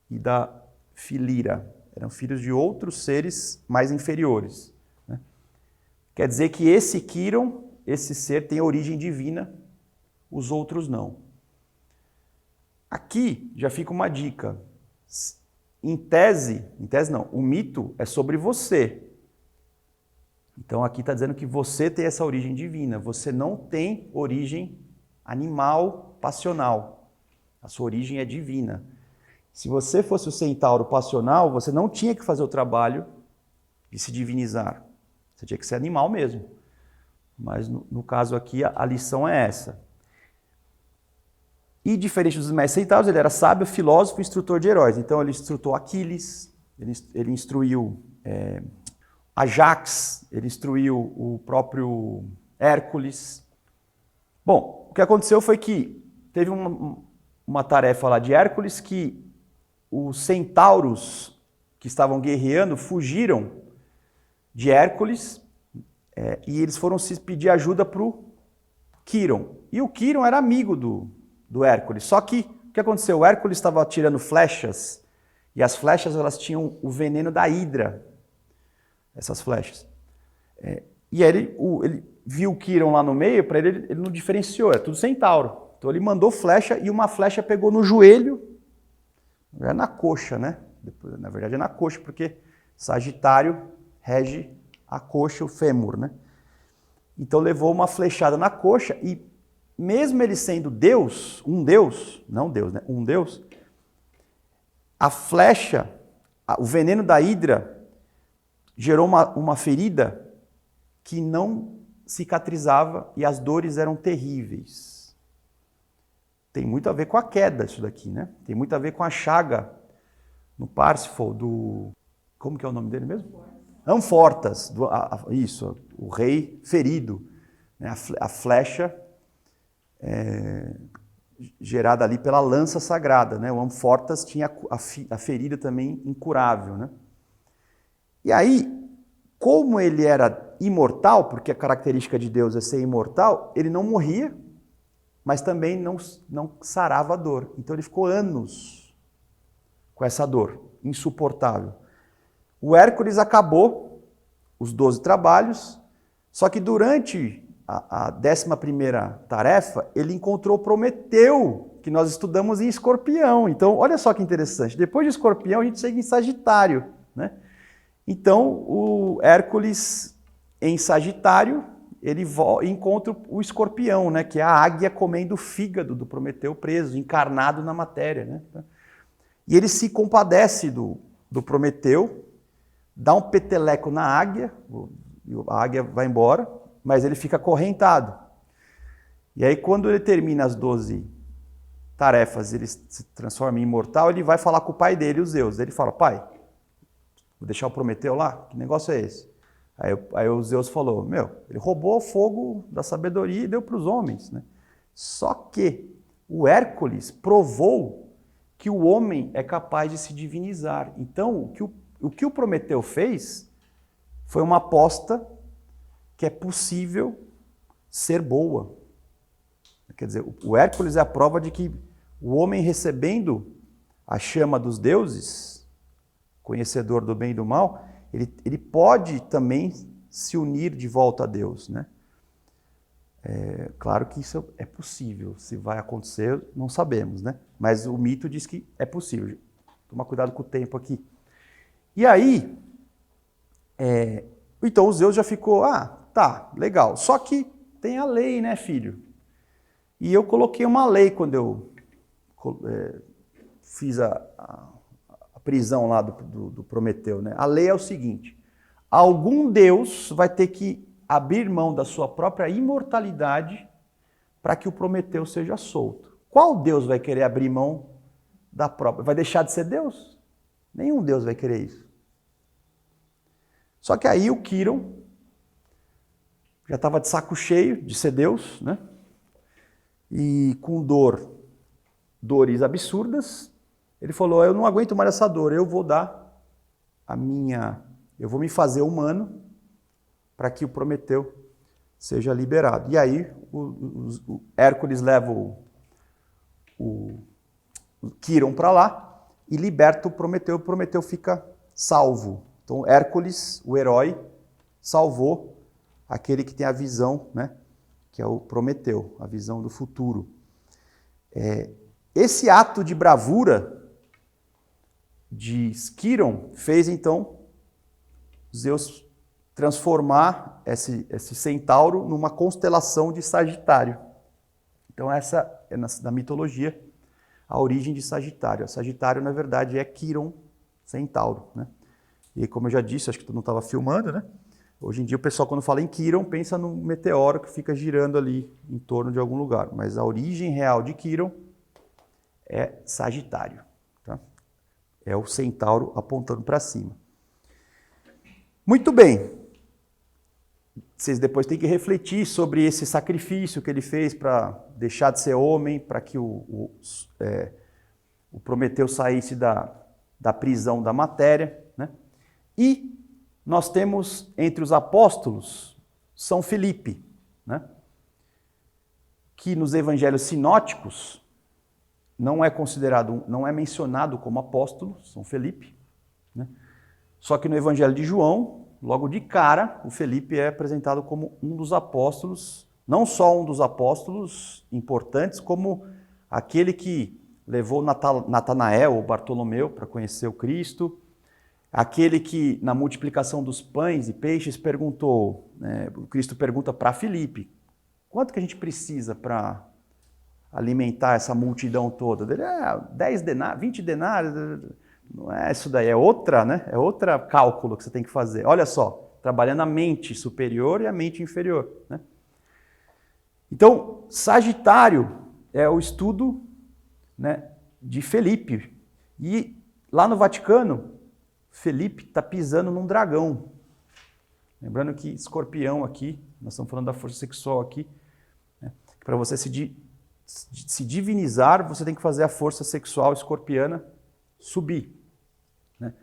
Speaker 1: e da Filira, eram filhos de outros seres mais inferiores. Quer dizer que esse Quiron, esse ser, tem origem divina, os outros não. Aqui já fica uma dica. Em tese não, o mito é sobre você. Então aqui está dizendo que você tem essa origem divina, você não tem origem animal, passional. A sua origem é divina. Se você fosse o centauro passional, você não tinha que fazer o trabalho de se divinizar. Você tinha que ser animal mesmo. Mas no caso aqui, a lição é essa. E diferente dos demais centauros, ele era sábio, filósofo e instrutor de heróis. Então ele instrutou Aquiles, ele instruiu Ajax, ele instruiu o próprio Hércules. Bom, o que aconteceu foi que teve uma tarefa lá de Hércules que os centauros que estavam guerreando fugiram de Hércules e eles foram se pedir ajuda para o Quirón. E o Quirón era amigo do Hércules. Só que o que aconteceu? O Hércules estava atirando flechas e as flechas elas tinham o veneno da hidra, essas flechas. E aí ele viu o Quirón lá no meio, para ele não diferenciou, é tudo centauro. Então ele mandou flecha e uma flecha pegou no joelho, é na coxa, né? Na verdade é na coxa, porque Sagitário rege a coxa, o fêmur, né? Então levou uma flechada na coxa e mesmo ele sendo Deus, não Deus, né? Um Deus, a flecha, o veneno da hidra gerou uma ferida que não cicatrizava e as dores eram terríveis. Tem muito a ver com a queda isso daqui, né? Tem muito a ver com a chaga no Parsifal do... Como que é o nome dele mesmo? Amfortas. Isso, o rei ferido. Né? A flecha gerada ali pela lança sagrada, né? O Amfortas tinha a ferida também incurável, né? E aí, como ele era imortal, porque a característica de Deus é ser imortal, ele não morria, mas também não sarava a dor. Então ele ficou anos com essa dor, insuportável. O Hércules acabou os 12 trabalhos, só que durante a 11ª tarefa, ele encontrou Prometeu, que nós estudamos em Escorpião. Então, olha só que interessante. Depois de Escorpião, a gente chega em Sagitário, né? Então, o Hércules, em Sagitário, ele encontra o Escorpião, né? Que é a águia comendo o fígado do Prometeu preso, encarnado na matéria, né? E ele se compadece do Prometeu, dá um peteleco na águia, a águia vai embora, mas ele fica acorrentado. E aí, quando ele termina as 12 tarefas, ele se transforma em imortal, ele vai falar com o pai dele, os Zeus. Ele fala, pai, vou deixar o Prometeu lá? Que negócio é esse? Aí o Zeus falou, ele roubou o fogo da sabedoria e deu para os homens, né? Só que o Hércules provou que o homem é capaz de se divinizar. Então, o que o Prometeu fez foi uma aposta que é possível ser boa. Quer dizer, o Hércules é a prova de que o homem recebendo a chama dos deuses, conhecedor do bem e do mal, ele pode também se unir de volta a Deus, né? Claro que isso é possível. Se vai acontecer, não sabemos, né? Mas o mito diz que é possível. Toma cuidado com o tempo aqui. E aí, então o Zeus já ficou, tá, legal. Só que tem a lei, né, filho? E eu coloquei uma lei quando eu fiz a prisão lá do Prometeu, né? A lei é o seguinte, algum Deus vai ter que abrir mão da sua própria imortalidade para que o Prometeu seja solto. Qual Deus vai querer abrir mão da própria? Vai deixar de ser Deus? Nenhum Deus vai querer isso. Só que aí o Quirón já estava de saco cheio de ser Deus, né? E com dores absurdas, ele falou, eu não aguento mais essa dor, eu vou vou me fazer humano para que o Prometeu seja liberado. E aí o Hércules leva o Quirón para lá e liberta o Prometeu fica salvo. Então Hércules, o herói, salvou aquele que tem a visão, né, que é o Prometeu, a visão do futuro. Esse ato de bravura de Quirón fez, então, Zeus transformar esse centauro numa constelação de Sagitário. Então essa é na mitologia a origem de Sagitário. Sagitário, na verdade, é Quirón centauro, né? E como eu já disse, acho que tu não estava filmando, né? Hoje em dia o pessoal, quando fala em Quirón, pensa num meteoro que fica girando ali em torno de algum lugar. Mas a origem real de Quirón é Sagitário. Tá? É o centauro apontando para cima. Muito bem. vocês depois têm que refletir sobre esse sacrifício que ele fez para deixar de ser homem, para que o Prometeu saísse da prisão da matéria, né? E nós temos entre os apóstolos São Filipe, né? Que nos evangelhos sinóticos não é considerado, não é mencionado como apóstolo, São Filipe, né? Só que no evangelho de João, logo de cara, o Filipe é apresentado como um dos apóstolos, não só um dos apóstolos importantes, como aquele que levou Natanael ou Bartolomeu para conhecer o Cristo, aquele que na multiplicação dos pães e peixes perguntou, o Cristo pergunta para Filipe, quanto que a gente precisa para alimentar essa multidão toda? Ele, 10 denários, 20 denários, não é isso daí, é outra, né? É outra cálculo que você tem que fazer. Olha só, trabalhando a mente superior e a mente inferior, né? Então, Sagitário é o estudo, né, de Felipe. E lá no Vaticano, Felipe está pisando num dragão. Lembrando que escorpião aqui, nós estamos falando da força sexual aqui, né, para você se divinizar, você tem que fazer a força sexual escorpiana subir, né?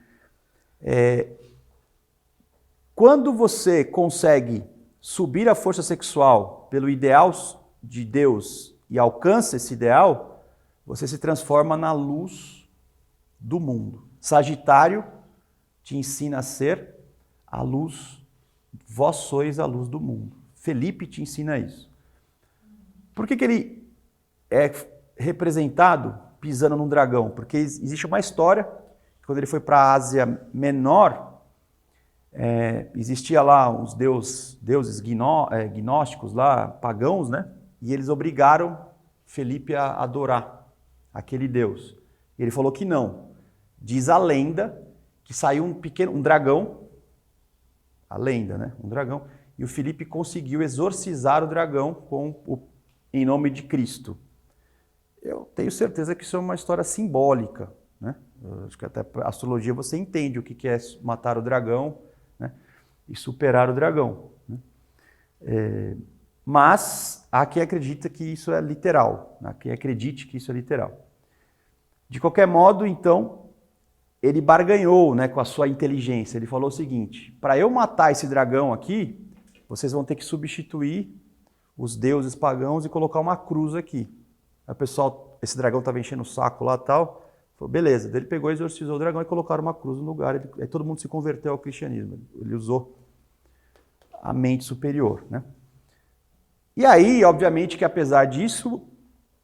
Speaker 1: Quando você consegue subir a força sexual pelo ideal de Deus e alcança esse ideal, você se transforma na luz do mundo. Sagitário te ensina a ser a luz, vós sois a luz do mundo. Felipe te ensina isso. Por que ele é representado pisando num dragão? Porque existe uma história, quando ele foi para a Ásia Menor, existia lá os deuses gnósticos, lá, pagãos, né? E eles obrigaram Felipe a adorar aquele Deus. Ele falou que não. Diz a lenda que saiu um dragão, a lenda, né? Um dragão, e o Felipe conseguiu exorcizar o dragão em nome de Cristo. Eu tenho certeza que isso é uma história simbólica, né? Eu acho que até a astrologia você entende o que é matar o dragão, né? E superar o dragão, né? Mas há quem acredita que isso é literal, há quem acredite que isso é literal. De qualquer modo, então, ele barganhou, né, com a sua inteligência. Ele falou o seguinte, para eu matar esse dragão aqui, vocês vão ter que substituir os deuses pagãos e colocar uma cruz aqui. Aí o pessoal, esse dragão estava enchendo o saco lá e tal, falou, beleza. Daí ele pegou e exorcizou o dragão e colocaram uma cruz no lugar. Aí todo mundo se converteu ao cristianismo. Ele usou a mente superior, né? E aí, obviamente, que apesar disso,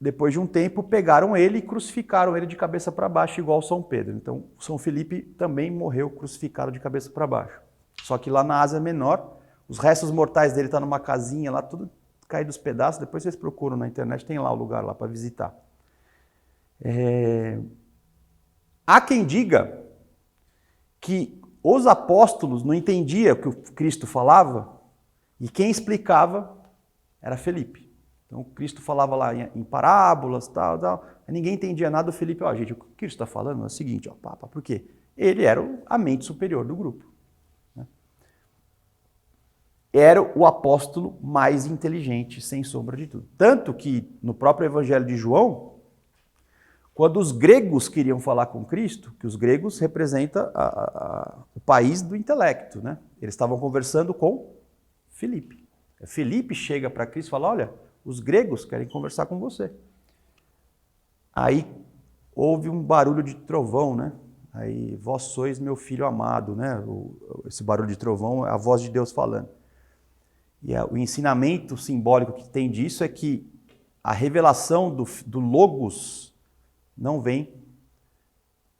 Speaker 1: depois de um tempo, pegaram ele e crucificaram ele de cabeça para baixo, igual São Pedro. Então, São Felipe também morreu crucificado de cabeça para baixo. Só que lá na Ásia Menor, os restos mortais dele estão numa casinha lá, tudo caído dos pedaços. Depois vocês procuram na internet, tem lá o lugar lá para visitar. Há quem diga que os apóstolos não entendiam o que o Cristo falava e quem explicava era Felipe. Então, Cristo falava lá em parábolas, tal. Ninguém entendia nada do Felipe. Gente, o que Cristo está falando é o seguinte, por quê? Ele era a mente superior do grupo, né? Era o apóstolo mais inteligente, sem sombra de tudo. Tanto que, no próprio Evangelho de João, quando os gregos queriam falar com Cristo, que os gregos representam o país do intelecto, né? Eles estavam conversando com Felipe. Felipe chega para Cristo e fala, olha, os gregos querem conversar com você. Aí houve um barulho de trovão, né? Aí, vós sois meu filho amado, né? Esse barulho de trovão é a voz de Deus falando. E o ensinamento simbólico que tem disso é que a revelação do Logos não vem,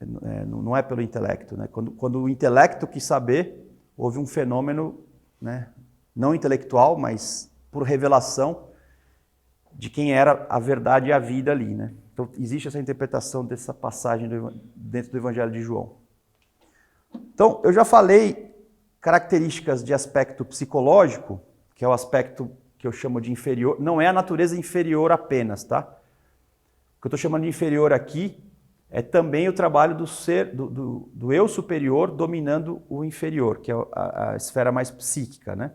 Speaker 1: não é pelo intelecto, né? Quando o intelecto quis saber, houve um fenômeno, né, não intelectual, mas por revelação de quem era a verdade e a vida ali, né? Então, existe essa interpretação dessa passagem dentro do Evangelho de João. Então, eu já falei características de aspecto psicológico, que é o aspecto que eu chamo de inferior, não é a natureza inferior apenas, tá? O que eu estou chamando de inferior aqui é também o trabalho do eu superior dominando o inferior, que é a esfera mais psíquica, né?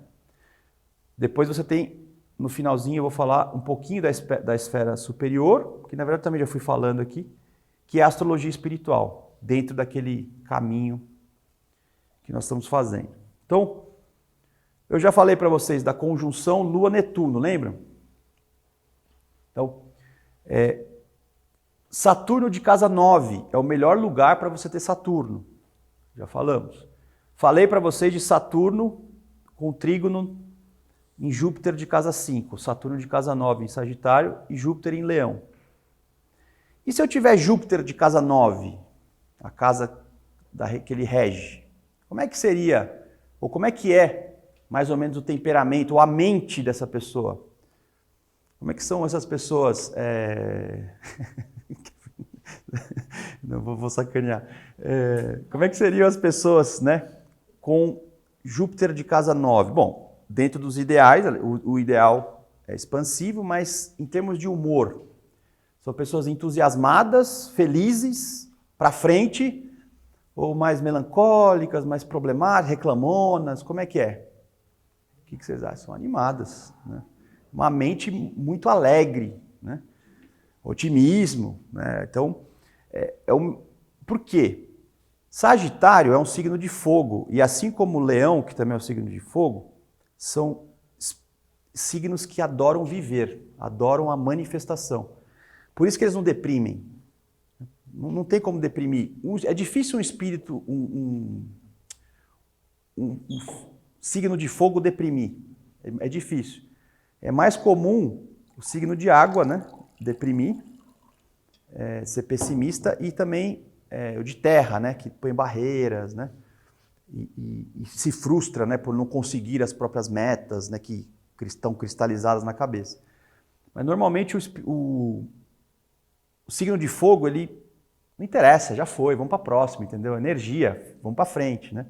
Speaker 1: Depois você tem, no finalzinho eu vou falar um pouquinho da esfera superior, que na verdade também já fui falando aqui, que é a astrologia espiritual, dentro daquele caminho que nós estamos fazendo. Então, eu já falei para vocês da conjunção Lua-Netuno, lembram? Então, Saturno de casa 9 é o melhor lugar para você ter Saturno. Já falamos. Falei para vocês de Saturno com trígono em Júpiter de casa 5, Saturno de casa 9 em Sagitário e Júpiter em Leão. E se eu tiver Júpiter de casa 9, a casa que ele rege, como é que seria, ou como é que é mais ou menos o temperamento, ou a mente dessa pessoa? Como é que são essas pessoas? Não vou sacanear. Como é que seriam as pessoas, né, com Júpiter de casa 9? Bom, dentro dos ideais, o ideal é expansivo, mas em termos de humor, são pessoas entusiasmadas, felizes, para frente, ou mais melancólicas, mais problemáticas, reclamonas, como é que é? O que vocês acham? São animadas, né? Uma mente muito alegre, né? Otimismo, né? Então, por quê? Sagitário é um signo de fogo, e assim como o Leão, que também é um signo de fogo, são signos que adoram viver, adoram a manifestação. Por isso que eles não deprimem. Não tem como deprimir. É difícil um espírito, um signo de fogo deprimir. É difícil. É mais comum o signo de água, né, deprimir, ser pessimista, e também o de terra, né, que põe barreiras, né, e se frustra, né, por não conseguir as próprias metas, né, que estão cristalizadas na cabeça. Mas normalmente o signo de fogo, ele não interessa, já foi, vamos para a próxima, entendeu? Energia, vamos para frente, né?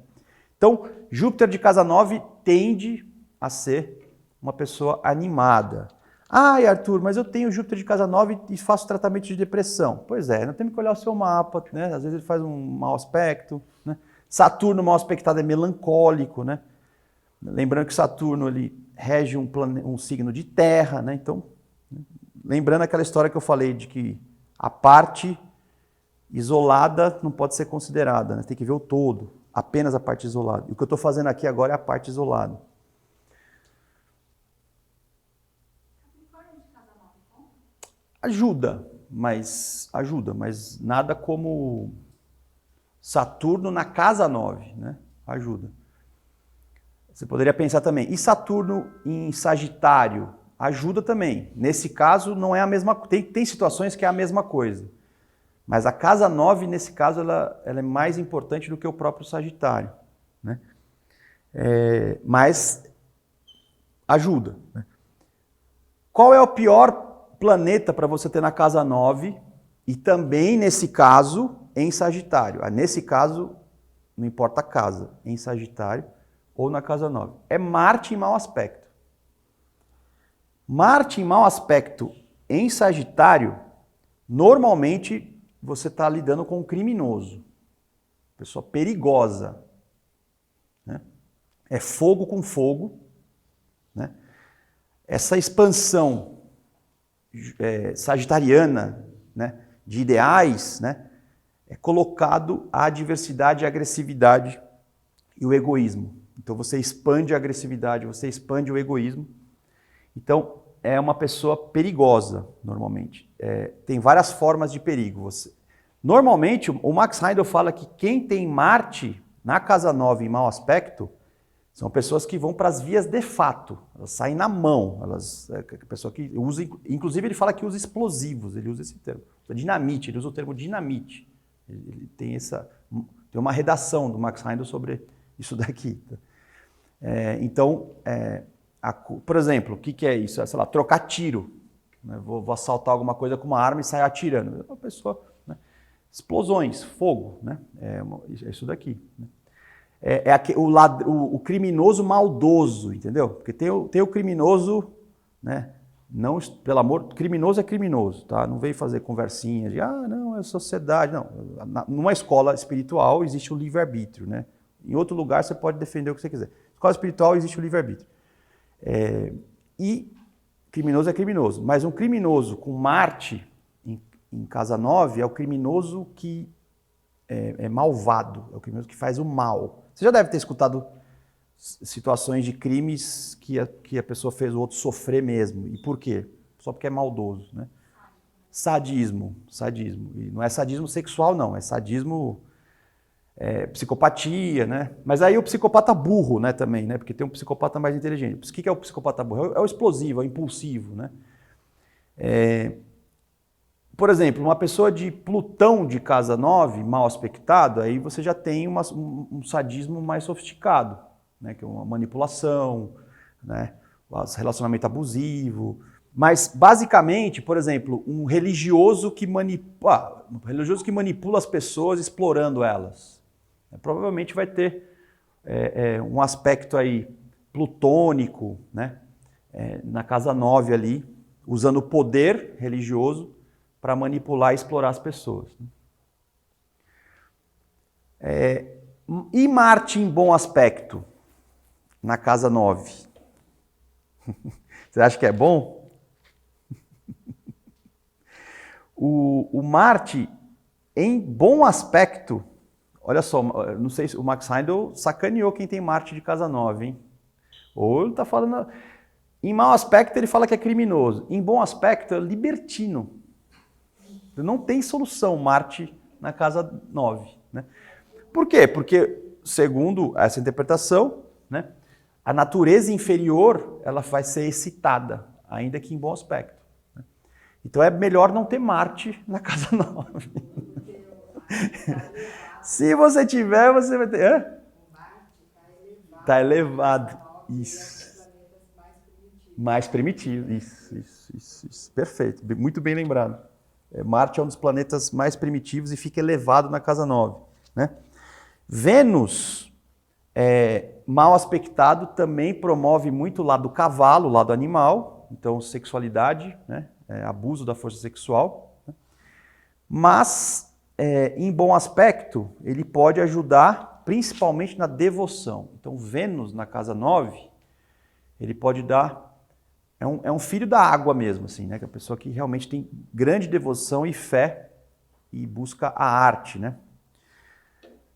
Speaker 1: Então, Júpiter de casa 9 tende a ser uma pessoa animada. Ai, Arthur, mas eu tenho Júpiter de casa 9 e faço tratamento de depressão. Pois é, nós temos que olhar o seu mapa, né? Às vezes ele faz um mau aspecto, né? Saturno mal aspectado é melancólico, né? Lembrando que Saturno ele rege um signo de terra, né? Então, lembrando aquela história que eu falei de que a parte isolada não pode ser considerada, né? Tem que ver o todo, apenas a parte isolada. E o que eu estou fazendo aqui agora é a parte isolada. Ajuda, mas nada como Saturno na casa 9, né? Ajuda. Você poderia pensar também, e Saturno em Sagitário? Ajuda também. Nesse caso, não é a mesma coisa. Tem situações que é a mesma coisa. Mas a casa 9, nesse caso, ela é mais importante do que o próprio Sagitário, né? Mas ajuda, né? Qual é o pior planeta para você ter na casa 9? E também, nesse caso, em Sagitário. Nesse caso, não importa a casa, em Sagitário ou na casa 9. É Marte em mau aspecto. Marte em mau aspecto em Sagitário, normalmente você está lidando com um criminoso, pessoa perigosa, né? É fogo com fogo, né? Essa expansão sagitariana, né, de ideais, né, é colocado a adversidade, a agressividade e o egoísmo. Então você expande a agressividade, você expande o egoísmo. Então é uma pessoa perigosa, normalmente. Tem várias formas de perigo. Normalmente, o Max Heindel fala que quem tem Marte na casa 9 em mau aspecto são pessoas que vão para as vias de fato, elas saem na mão, pessoa que usa, inclusive ele fala que usa explosivos, ele usa esse termo, dinamite, ele usa o termo dinamite. Ele tem uma redação do Max Heindel sobre isso daqui. Então, por exemplo, o que é isso? Sei lá, trocar tiro. Né? Vou assaltar alguma coisa com uma arma e sair atirando. É uma pessoa, né? Explosões, fogo, né? É isso daqui. Né? O criminoso maldoso, entendeu? Porque tem o criminoso, né? Não, pelo amor, criminoso é criminoso, tá? Não veio fazer conversinha de, não, é sociedade. Não, numa escola espiritual existe o livre-arbítrio, né? Em outro lugar você pode defender o que você quiser. Escola espiritual existe o livre-arbítrio. E criminoso é criminoso, mas um criminoso com Marte em casa 9 é o criminoso que é malvado, é o criminoso que faz o mal. Você já deve ter escutado situações de crimes que a pessoa fez o outro sofrer mesmo. E por quê? Só porque é maldoso, né? Sadismo. E não é sadismo sexual, não, é sadismo... psicopatia, né? Mas aí o psicopata burro, né, também, né? Porque tem um psicopata mais inteligente. O que é o psicopata burro? É o explosivo, é o impulsivo, né? Por exemplo, uma pessoa de Plutão de casa 9, mal aspectado, aí você já tem um sadismo mais sofisticado, né? Que é uma manipulação, né? Relacionamento abusivo. Mas, basicamente, por exemplo, um religioso que manipula as pessoas explorando elas. Provavelmente vai ter um aspecto aí plutônico, né? Na casa 9 ali, usando o poder religioso para manipular e explorar as pessoas. E Marte em bom aspecto na casa 9? Você acha que é bom? O Marte em bom aspecto, olha só, não sei se o Max Heindel sacaneou quem tem Marte de casa 9, hein? Ou ele está falando... Em mau aspecto ele fala que é criminoso. Em bom aspecto é libertino. Não tem solução Marte na casa 9. Né? Por quê? Porque, segundo essa interpretação, né, a natureza inferior ela vai ser excitada, ainda que em bom aspecto. Né? Então é melhor não ter Marte na casa 9. Se você tiver, você vai ter... Está elevado. Isso. Mais primitivo. Isso. Perfeito. Muito bem lembrado. Marte é um dos planetas mais primitivos e fica elevado na casa 9. Né? Vênus, mal aspectado, também promove muito o lado do cavalo, o lado animal. Então, sexualidade, né? Abuso da força sexual. Né? Mas... em bom aspecto, ele pode ajudar principalmente na devoção. Então, Vênus na casa 9, ele pode dar... É um filho da água mesmo, assim, né? Que é a pessoa que realmente tem grande devoção e fé e busca a arte, né?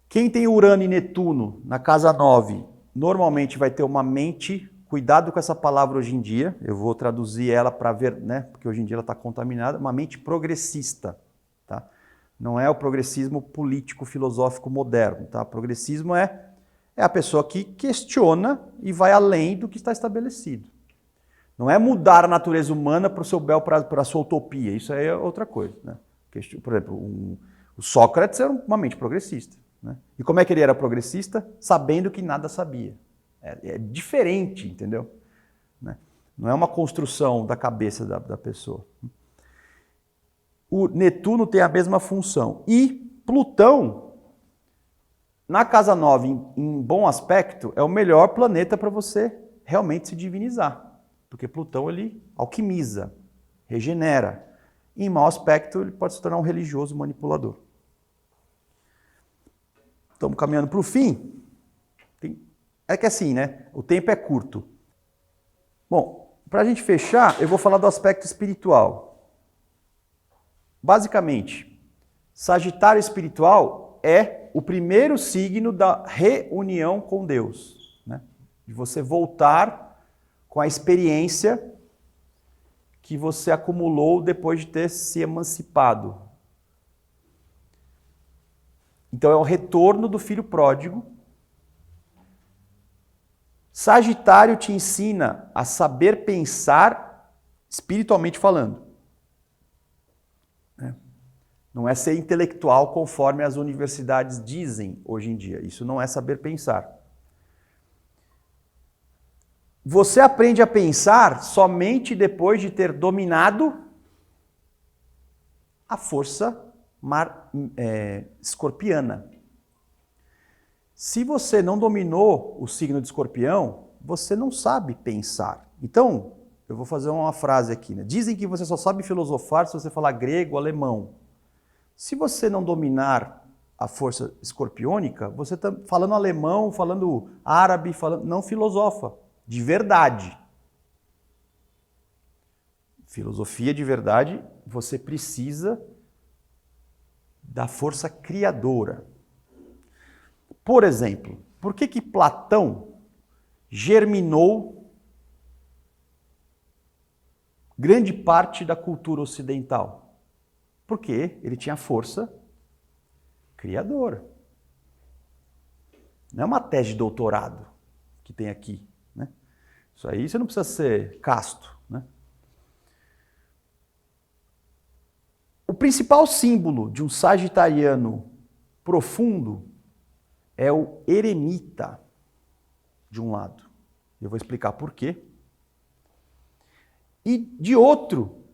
Speaker 1: Quem tem Urano e Netuno na casa 9, normalmente vai ter uma mente... Cuidado com essa palavra hoje em dia, eu vou traduzir ela para ver, né? Porque hoje em dia ela está contaminada. Uma mente progressista, tá? Não é o progressismo político, filosófico moderno. Tá? Progressismo é a pessoa que questiona e vai além do que está estabelecido. Não é mudar a natureza humana para o seu bel, para a sua utopia. Isso aí é outra coisa. Né? Por exemplo, o Sócrates era uma mente progressista. Né? E como é que ele era progressista? Sabendo que nada sabia. É diferente, entendeu? Né? Não é uma construção da cabeça da pessoa. O Netuno tem a mesma função. E Plutão, na casa 9, em bom aspecto, é o melhor planeta para você realmente se divinizar. Porque Plutão, ele alquimiza, regenera. E, em mau aspecto, ele pode se tornar um religioso manipulador. Estamos caminhando para o fim. É que assim, né? O tempo é curto. Bom, para a gente fechar, eu vou falar do aspecto espiritual. Basicamente, Sagitário espiritual é o primeiro signo da reunião com Deus, né? De você voltar com a experiência que você acumulou depois de ter se emancipado. Então é o retorno do filho pródigo. Sagitário te ensina a saber pensar espiritualmente falando. Não é ser intelectual conforme as universidades dizem hoje em dia. Isso não é saber pensar. Você aprende a pensar somente depois de ter dominado a força escorpiana. Se você não dominou o signo de Escorpião, você não sabe pensar. Então, eu vou fazer uma frase aqui, né? Dizem que você só sabe filosofar se você falar grego, alemão. Se você não dominar a força escorpiônica, você está falando alemão, falando árabe, não filosofa, de verdade. Filosofia de verdade, você precisa da força criadora. Por exemplo, por que Platão germinou grande parte da cultura ocidental? Porque ele tinha força criadora. Não é uma tese de doutorado que tem aqui, né? Isso aí você não precisa ser casto, né? O principal símbolo de um sagitariano profundo é o eremita, de um lado. Eu vou explicar por quê. E de outro,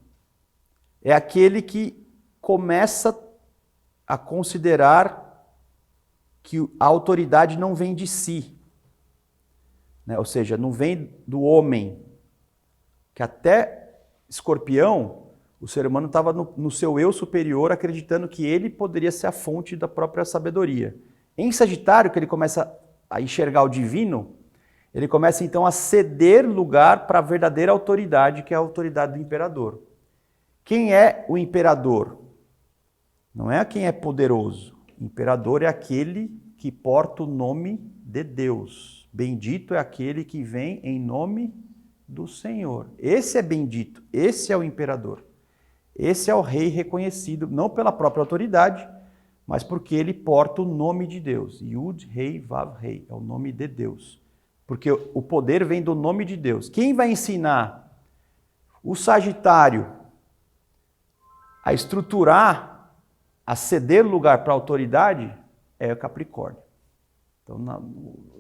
Speaker 1: é aquele que começa a considerar que a autoridade não vem de si, né? Ou seja, não vem do homem, que até Escorpião, o ser humano estava no seu eu superior, acreditando que ele poderia ser a fonte da própria sabedoria. Em Sagitário, que ele começa a enxergar o divino, ele começa então a ceder lugar para a verdadeira autoridade, que é a autoridade do imperador. Quem é o imperador? Não é quem é poderoso. O imperador é aquele que porta o nome de Deus. Bendito é aquele que vem em nome do Senhor. Esse é bendito, esse é o imperador. Esse é o rei reconhecido, não pela própria autoridade, mas porque ele porta o nome de Deus. Yud, Rei, Vav, Rei. É o nome de Deus. Porque o poder vem do nome de Deus. Quem vai ensinar o Sagitário a estruturar, a ceder lugar para a autoridade, é o Capricórnio. Então,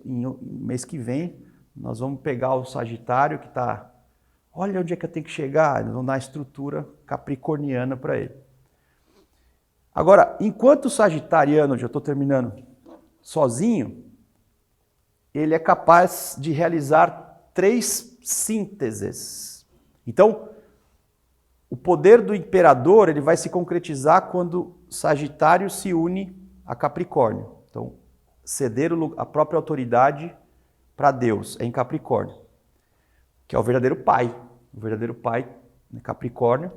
Speaker 1: no mês que vem, nós vamos pegar o Sagitário que está... Olha onde é que eu tenho que chegar. Nós vamos dar a estrutura capricorniana para ele. Agora, enquanto o sagitariano, já estou terminando, sozinho, ele é capaz de realizar 3 sínteses. Então, o poder do imperador ele vai se concretizar quando Sagitário se une a Capricórnio. Então, ceder a própria autoridade para Deus é em Capricórnio, que é o verdadeiro pai. O verdadeiro pai, Capricórnio,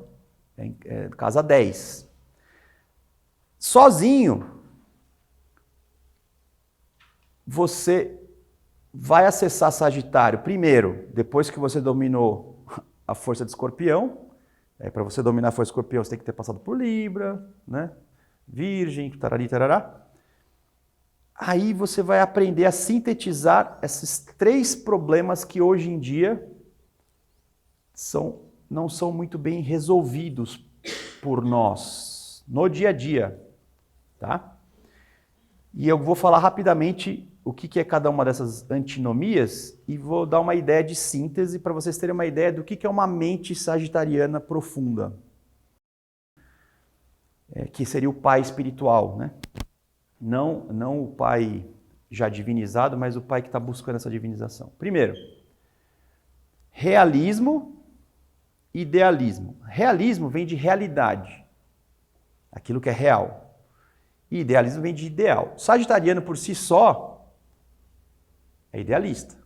Speaker 1: é casa 10. Sozinho, você vai acessar Sagitário primeiro, depois que você dominou a força de Escorpião. Para você dominar a força de Escorpião, você tem que ter passado por Libra, né? Virgem, tarari, tarará. Aí você vai aprender a sintetizar esses 3 problemas que hoje em dia não são muito bem resolvidos por nós, no dia a dia. Tá? E eu vou falar rapidamente o que é cada uma dessas antinomias e vou dar uma ideia de síntese para vocês terem uma ideia do que é uma mente sagitariana profunda. Que seria o pai espiritual, né? Não o pai já divinizado, mas o pai que está buscando essa divinização. Primeiro, realismo, idealismo. Realismo vem de realidade, aquilo que é real. E idealismo vem de ideal. Sagitariano por si só é idealista.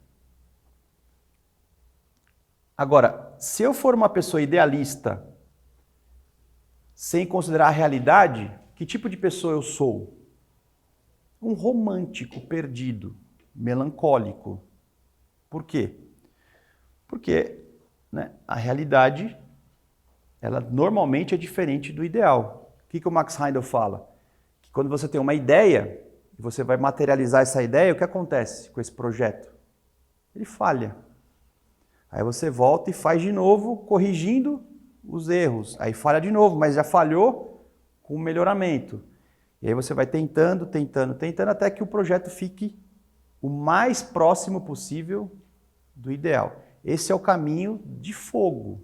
Speaker 1: Agora, se eu for uma pessoa idealista sem considerar a realidade, que tipo de pessoa eu sou? Um romântico perdido, melancólico. Por quê? Porque, né, a realidade, ela normalmente é diferente do ideal. O que o Max Heindel fala? Que quando você tem uma ideia, e você vai materializar essa ideia, o que acontece com esse projeto? Ele falha. Aí você volta e faz de novo, corrigindo os erros. Aí falha de novo, mas já falhou com melhoramento. E aí você vai tentando, até que o projeto fique o mais próximo possível do ideal. Esse é o caminho de fogo.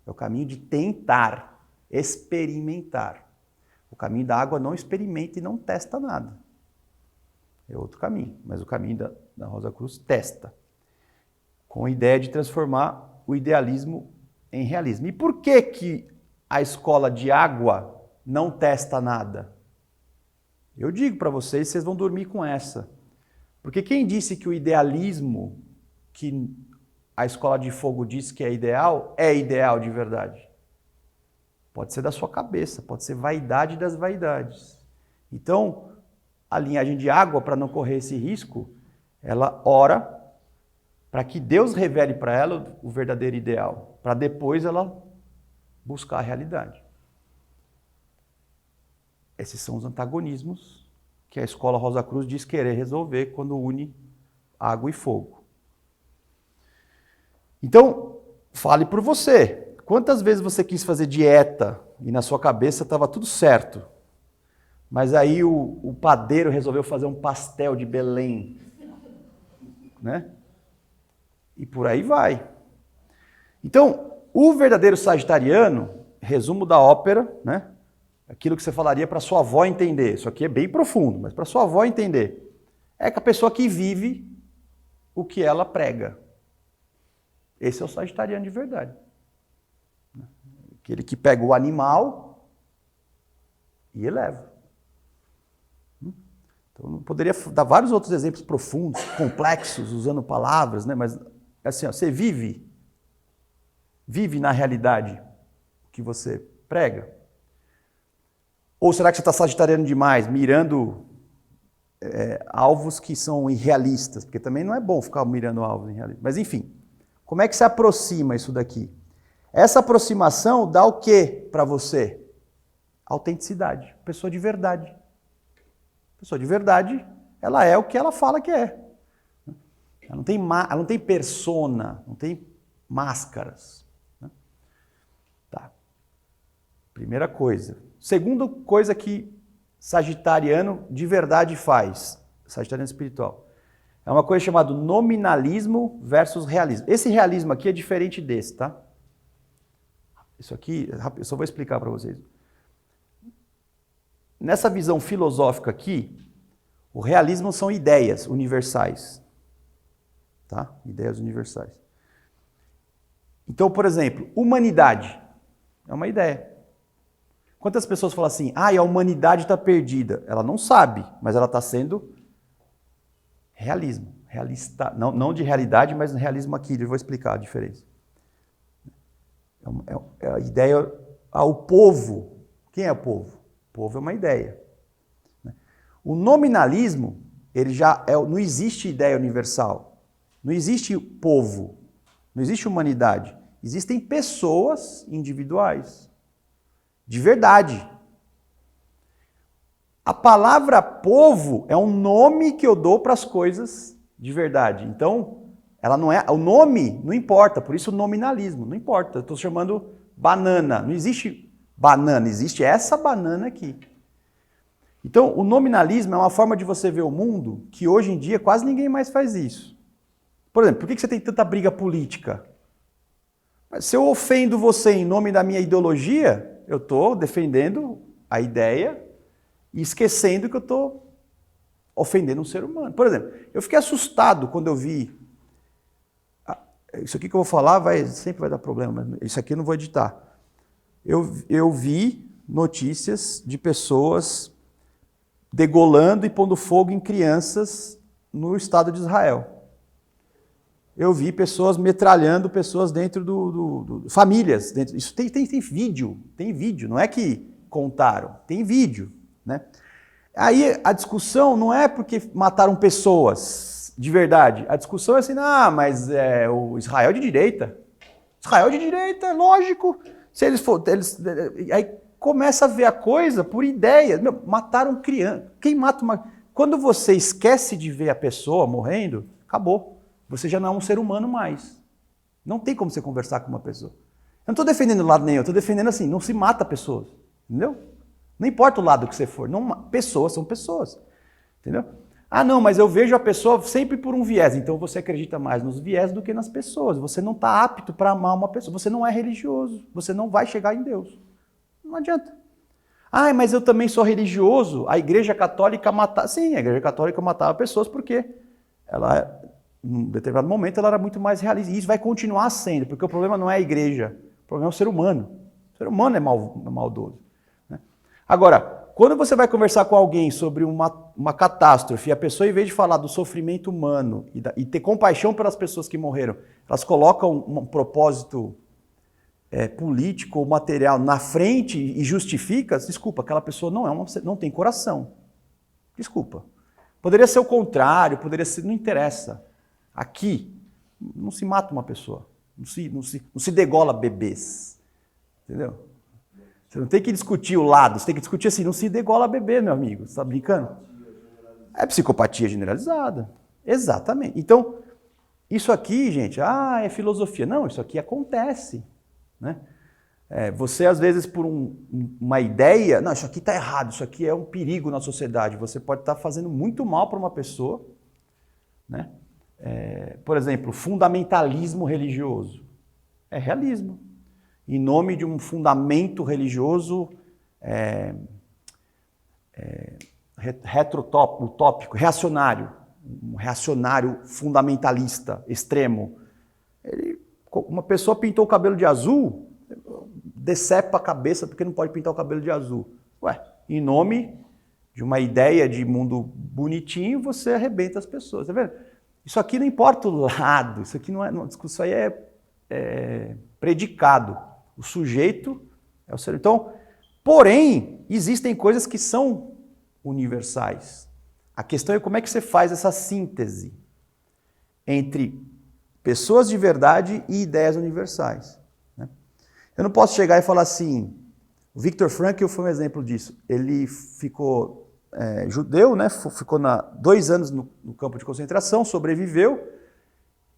Speaker 1: É o caminho de tentar, experimentar. O caminho da água não experimenta e não testa nada. É outro caminho, mas o caminho da Rosa Cruz testa. Com a ideia de transformar o idealismo em realismo. E por que a escola de água não testa nada? Eu digo para vocês, vocês vão dormir com essa. Porque quem disse que o idealismo, que a escola de fogo diz que é ideal de verdade? pode ser da sua cabeça, pode ser vaidade das vaidades. Então, a linhagem de água, para não correr esse risco, ela ora para que Deus revele para ela o verdadeiro ideal, para depois ela buscar a realidade. Esses são os antagonismos que a Escola Rosa Cruz diz querer resolver quando une água e fogo. Então, fale por você. Quantas vezes você quis fazer dieta e na sua cabeça estava tudo certo, mas aí o padeiro resolveu fazer um pastel de Belém, né? E por aí vai. Então, o verdadeiro sagitariano, resumo da ópera, né? Aquilo que você falaria para sua avó entender. Isso aqui é bem profundo, mas para sua avó entender. É que a pessoa que vive o que ela prega. Esse é o sagitariano de verdade. Aquele que pega o animal e eleva. Então, eu poderia dar vários outros exemplos profundos, complexos, usando palavras, né? Mas assim, ó, você vive na realidade o que você prega? Ou será que você está sagitariano demais, mirando alvos que são irrealistas? Porque também não é bom ficar mirando alvos irrealistas. Mas enfim, como é que se aproxima isso daqui? Essa aproximação dá o que para você? Autenticidade, pessoa de verdade. Pessoa de verdade, ela é o que ela fala que é. Ela não tem persona, não tem máscaras. Né? Tá. Primeira coisa. Segunda coisa que sagitariano de verdade faz, sagitariano espiritual, é uma coisa chamada nominalismo versus realismo. Esse realismo aqui é diferente desse, tá? Isso aqui, eu só vou explicar para vocês. Nessa visão filosófica aqui, o realismo são ideias universais. Tá? Ideias universais. Então, por exemplo, humanidade é uma ideia. Quantas pessoas falam assim, a humanidade está perdida? Ela não sabe, mas ela está sendo realismo. Realista, não de realidade, mas no realismo aqui, eu vou explicar a diferença. É a ideia, o povo. Quem é o povo? O povo é uma ideia. O nominalismo, não existe ideia universal. Não existe povo, não existe humanidade. Existem pessoas individuais, de verdade. A palavra povo é um nome que eu dou para as coisas de verdade. Então, ela não é, o nome não importa, por isso o nominalismo, não importa. Eu estou chamando banana, não existe banana, existe essa banana aqui. Então, o nominalismo é uma forma de você ver o mundo que hoje em dia quase ninguém mais faz isso. Por exemplo, por que você tem tanta briga política? Se eu ofendo você em nome da minha ideologia, eu estou defendendo a ideia e esquecendo que eu estou ofendendo um ser humano. Por exemplo, eu fiquei assustado quando eu vi... Isso aqui que eu vou falar sempre vai dar problema, mas isso aqui eu não vou editar. Eu vi notícias de pessoas degolando e pondo fogo em crianças no Estado de Israel. Eu vi pessoas metralhando pessoas dentro famílias. Isso tem vídeo, não é que contaram, tem vídeo. Né? Aí a discussão não é porque mataram pessoas de verdade, a discussão é assim, mas o Israel de direita. Israel de direita, lógico. Se eles aí começa a ver a coisa por ideia. Mataram criança. Quem mata uma... Quando você esquece de ver a pessoa morrendo, acabou. Você já não é um ser humano mais. Não tem como você conversar com uma pessoa. Eu não estou defendendo lado nenhum, eu estou defendendo assim, não se mata pessoas. Entendeu? Não importa o lado que você for. Pessoas são pessoas. Entendeu? Não, mas eu vejo a pessoa sempre por um viés. Então você acredita mais nos viés do que nas pessoas. Você não está apto para amar uma pessoa. Você não é religioso. Você não vai chegar em Deus. Não adianta. Mas eu também sou religioso. A Igreja Católica matava... Sim, a Igreja Católica matava pessoas porque ela... Em determinado momento ela era muito mais realista. E isso vai continuar sendo, porque o problema não é a igreja, o problema é o ser humano. O ser humano é maldoso. Né? Agora, quando você vai conversar com alguém sobre uma catástrofe, e a pessoa, em vez de falar do sofrimento humano e ter compaixão pelas pessoas que morreram, elas colocam um propósito político ou material na frente e justifica, desculpa, aquela pessoa não tem coração. Desculpa. Poderia ser o contrário, poderia ser, não interessa. Aqui, não se mata uma pessoa, não se degola bebês. Entendeu? Você não tem que discutir o lado, você tem que discutir assim, não se degola bebê, meu amigo. Você está brincando? É psicopatia generalizada. Exatamente. Então, isso aqui, gente, é filosofia. Não, isso aqui acontece. Né? Você, às vezes, por uma ideia, não, isso aqui está errado, isso aqui é um perigo na sociedade. Você pode estar fazendo muito mal para uma pessoa. Né? Por exemplo, fundamentalismo religioso. É realismo. Em nome de um fundamento religioso utópico, reacionário. Um reacionário fundamentalista, extremo. Uma pessoa pintou o cabelo de azul, decepa a cabeça porque não pode pintar o cabelo de azul. Em nome de uma ideia de mundo bonitinho, você arrebenta as pessoas. Tá vendo? Isso aqui não importa o lado, isso aqui isso aí é predicado. O sujeito é o ser. Então, porém, existem coisas que são universais. A questão é como é que você faz essa síntese entre pessoas de verdade e ideias universais. Né? Eu não posso chegar e falar assim, o Viktor Frankl foi um exemplo disso. Ele ficou judeu, né? Ficou 2 anos no campo de concentração, sobreviveu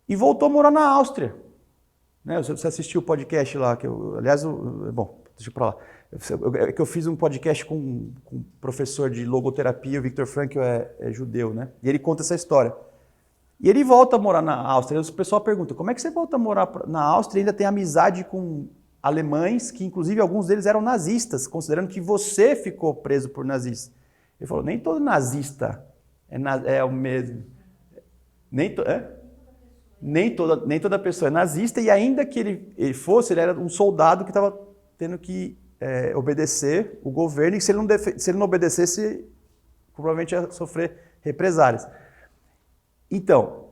Speaker 1: e voltou a morar na Áustria. Né? Você assistiu o podcast lá, bom, deixa eu pra lá. Eu fiz um podcast com um professor de logoterapia, o Viktor Frankl é judeu, né? E ele conta essa história. E ele volta a morar na Áustria. E o pessoal pergunta, como é que você volta a morar na Áustria e ainda tem amizade com alemães, que inclusive alguns deles eram nazistas, considerando que você ficou preso por nazistas? Ele falou, nem todo nazista é o mesmo. Nem toda pessoa é nazista, e ainda que ele fosse, ele era um soldado que estava tendo que obedecer o governo, e se ele não obedecesse, provavelmente ia sofrer represálias. Então,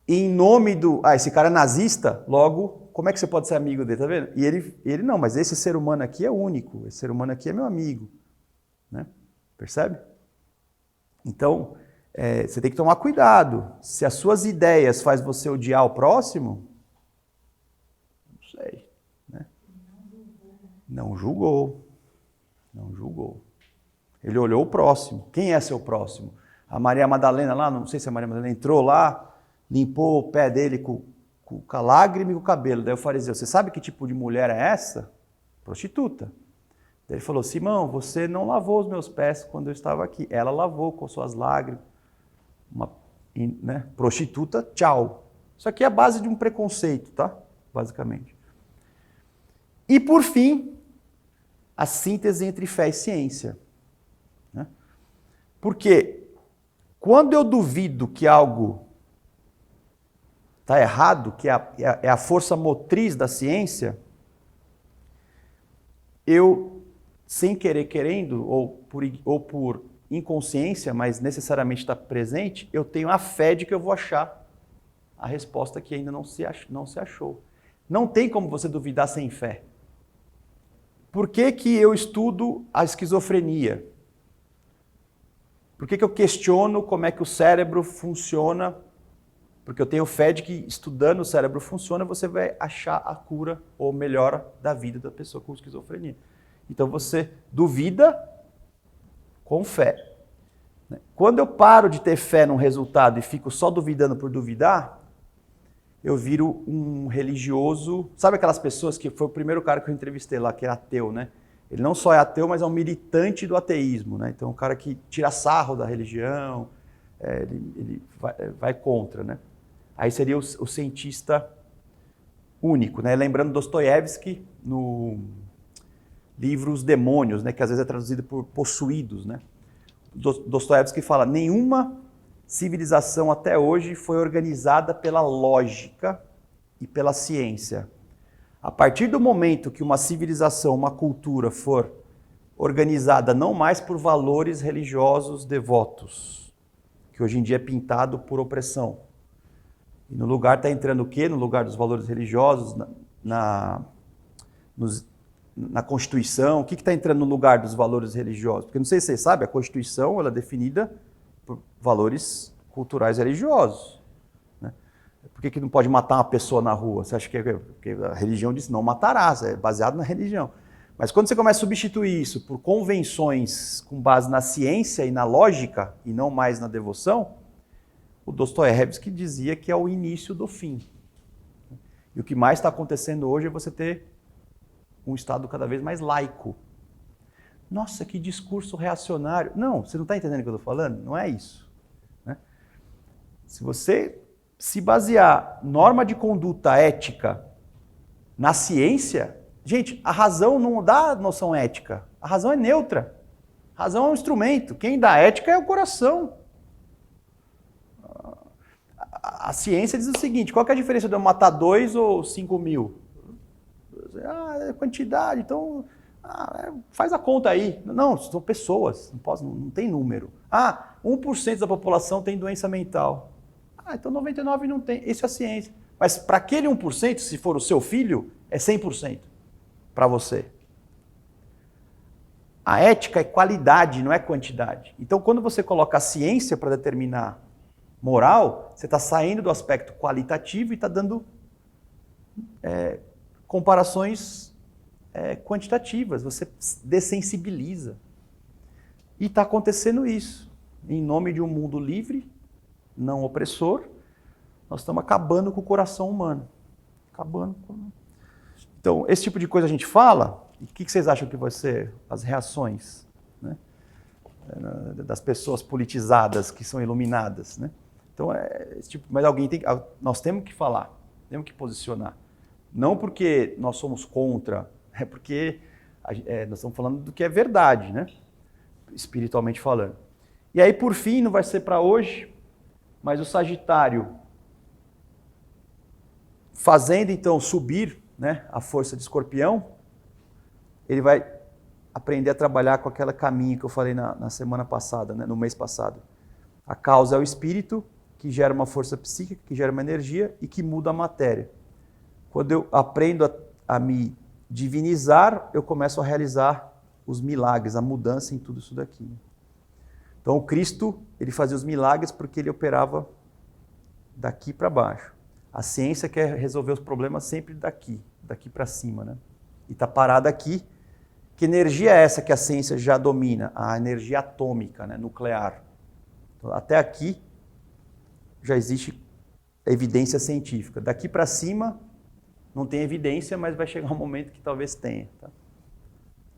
Speaker 1: em nome esse cara é nazista, logo, como é que você pode ser amigo dele, tá vendo? E ele não, mas esse ser humano aqui é único, esse ser humano aqui é meu amigo. Né? Percebe? Então, você tem que tomar cuidado. Se as suas ideias fazem você odiar o próximo, não sei. Né? Não julgou. Não julgou. Ele olhou o próximo. Quem é seu próximo? A Maria Madalena lá, não sei se a Maria Madalena entrou lá, limpou o pé dele com a lágrima e com o cabelo. Daí o fariseu, você sabe que tipo de mulher é essa? Prostituta. Daí ele falou, Simão, você não lavou os meus pés quando eu estava aqui. Ela lavou com suas lágrimas. Prostituta, tchau. Isso aqui é a base de um preconceito, tá? Basicamente. E por fim, a síntese entre fé e ciência. Né? Porque quando eu duvido que algo está errado, que é a força motriz da ciência, eu, sem querer querendo, ou por inconsciência, mas necessariamente está presente, eu tenho a fé de que eu vou achar a resposta que ainda não se achou. Não tem como você duvidar sem fé. Por que eu estudo a esquizofrenia? Por que eu questiono como é que o cérebro funciona? Porque eu tenho fé de que estudando o cérebro funciona, você vai achar a cura ou melhora da vida da pessoa com esquizofrenia. Então você duvida com fé. Quando eu paro de ter fé num resultado e fico só duvidando por duvidar, eu viro um religioso. Sabe aquelas pessoas que foi o primeiro cara que eu entrevistei lá, que era ateu, né? Ele não só é ateu, mas é um militante do ateísmo, né? Então, um cara que tira sarro da religião, ele vai contra, né? Aí seria o cientista único, né? Lembrando Dostoiévski no livro Os Demônios, né? Que às vezes é traduzido por possuídos, né? Dostoiévski fala, nenhuma civilização até hoje foi organizada pela lógica e pela ciência. A partir do momento que uma civilização, uma cultura for organizada não mais por valores religiosos devotos, que hoje em dia é pintado por opressão, e no lugar está entrando o quê? No lugar dos valores religiosos, na na Constituição, o que está entrando no lugar dos valores religiosos? Porque não sei se vocês sabem, a Constituição ela é definida por valores culturais religiosos. Né? Por que não pode matar uma pessoa na rua? Você acha que a religião diz não matarás, é baseado na religião. Mas quando você começa a substituir isso por convenções com base na ciência e na lógica, e não mais na devoção, o Dostoiévski dizia que é o início do fim. E o que mais está acontecendo hoje é você ter um Estado cada vez mais laico. Nossa, que discurso reacionário. Não, você não está entendendo o que eu estou falando? Não é isso. Né? Se você se basear norma de conduta ética na ciência, gente, a razão não dá noção ética. A razão é neutra. A razão é um instrumento. Quem dá ética é o coração. A ciência diz o seguinte, qual que é a diferença de eu matar 2 ou 5 mil? É quantidade, então faz a conta aí. Não, são pessoas, não tem número. 1% da população tem doença mental. Então 99% não tem. Isso é a ciência. Mas para aquele 1%, se for o seu filho, é 100% para você. A ética é qualidade, não é quantidade. Então quando você coloca a ciência para determinar moral, você está saindo do aspecto qualitativo e está dando comparações quantitativas, você dessensibiliza. E está acontecendo isso. Em nome de um mundo livre, não opressor, nós estamos acabando com o coração humano. Então, esse tipo de coisa a gente fala, e o que vocês acham que vai ser as reações, né, das pessoas politizadas que são iluminadas, né? Então, mas nós temos que falar, temos que posicionar. Não porque nós somos contra, é porque nós estamos falando do que é verdade, né? Espiritualmente falando. E aí, por fim, não vai ser para hoje, mas o Sagitário, fazendo então subir, né, a força de Escorpião, ele vai aprender a trabalhar com aquele caminho que eu falei na semana passada, né, no mês passado. A causa é o espírito, que gera uma força psíquica, que gera uma energia e que muda a matéria. Quando eu aprendo a me divinizar, eu começo a realizar os milagres, a mudança em tudo isso daqui. Então o Cristo, ele fazia os milagres porque ele operava daqui para baixo. A ciência quer resolver os problemas sempre daqui para cima, né? E está parada aqui. Que energia é essa que a ciência já domina? A energia atômica, né? Nuclear. Então, até aqui já existe evidência científica. Daqui para cima não tem evidência, mas vai chegar um momento que talvez tenha. Tá?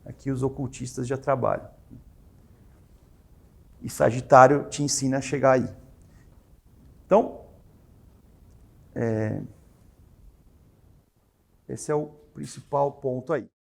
Speaker 1: Aqui os ocultistas já trabalham. E Sagitário te ensina a chegar aí. Então, esse é o principal ponto aí.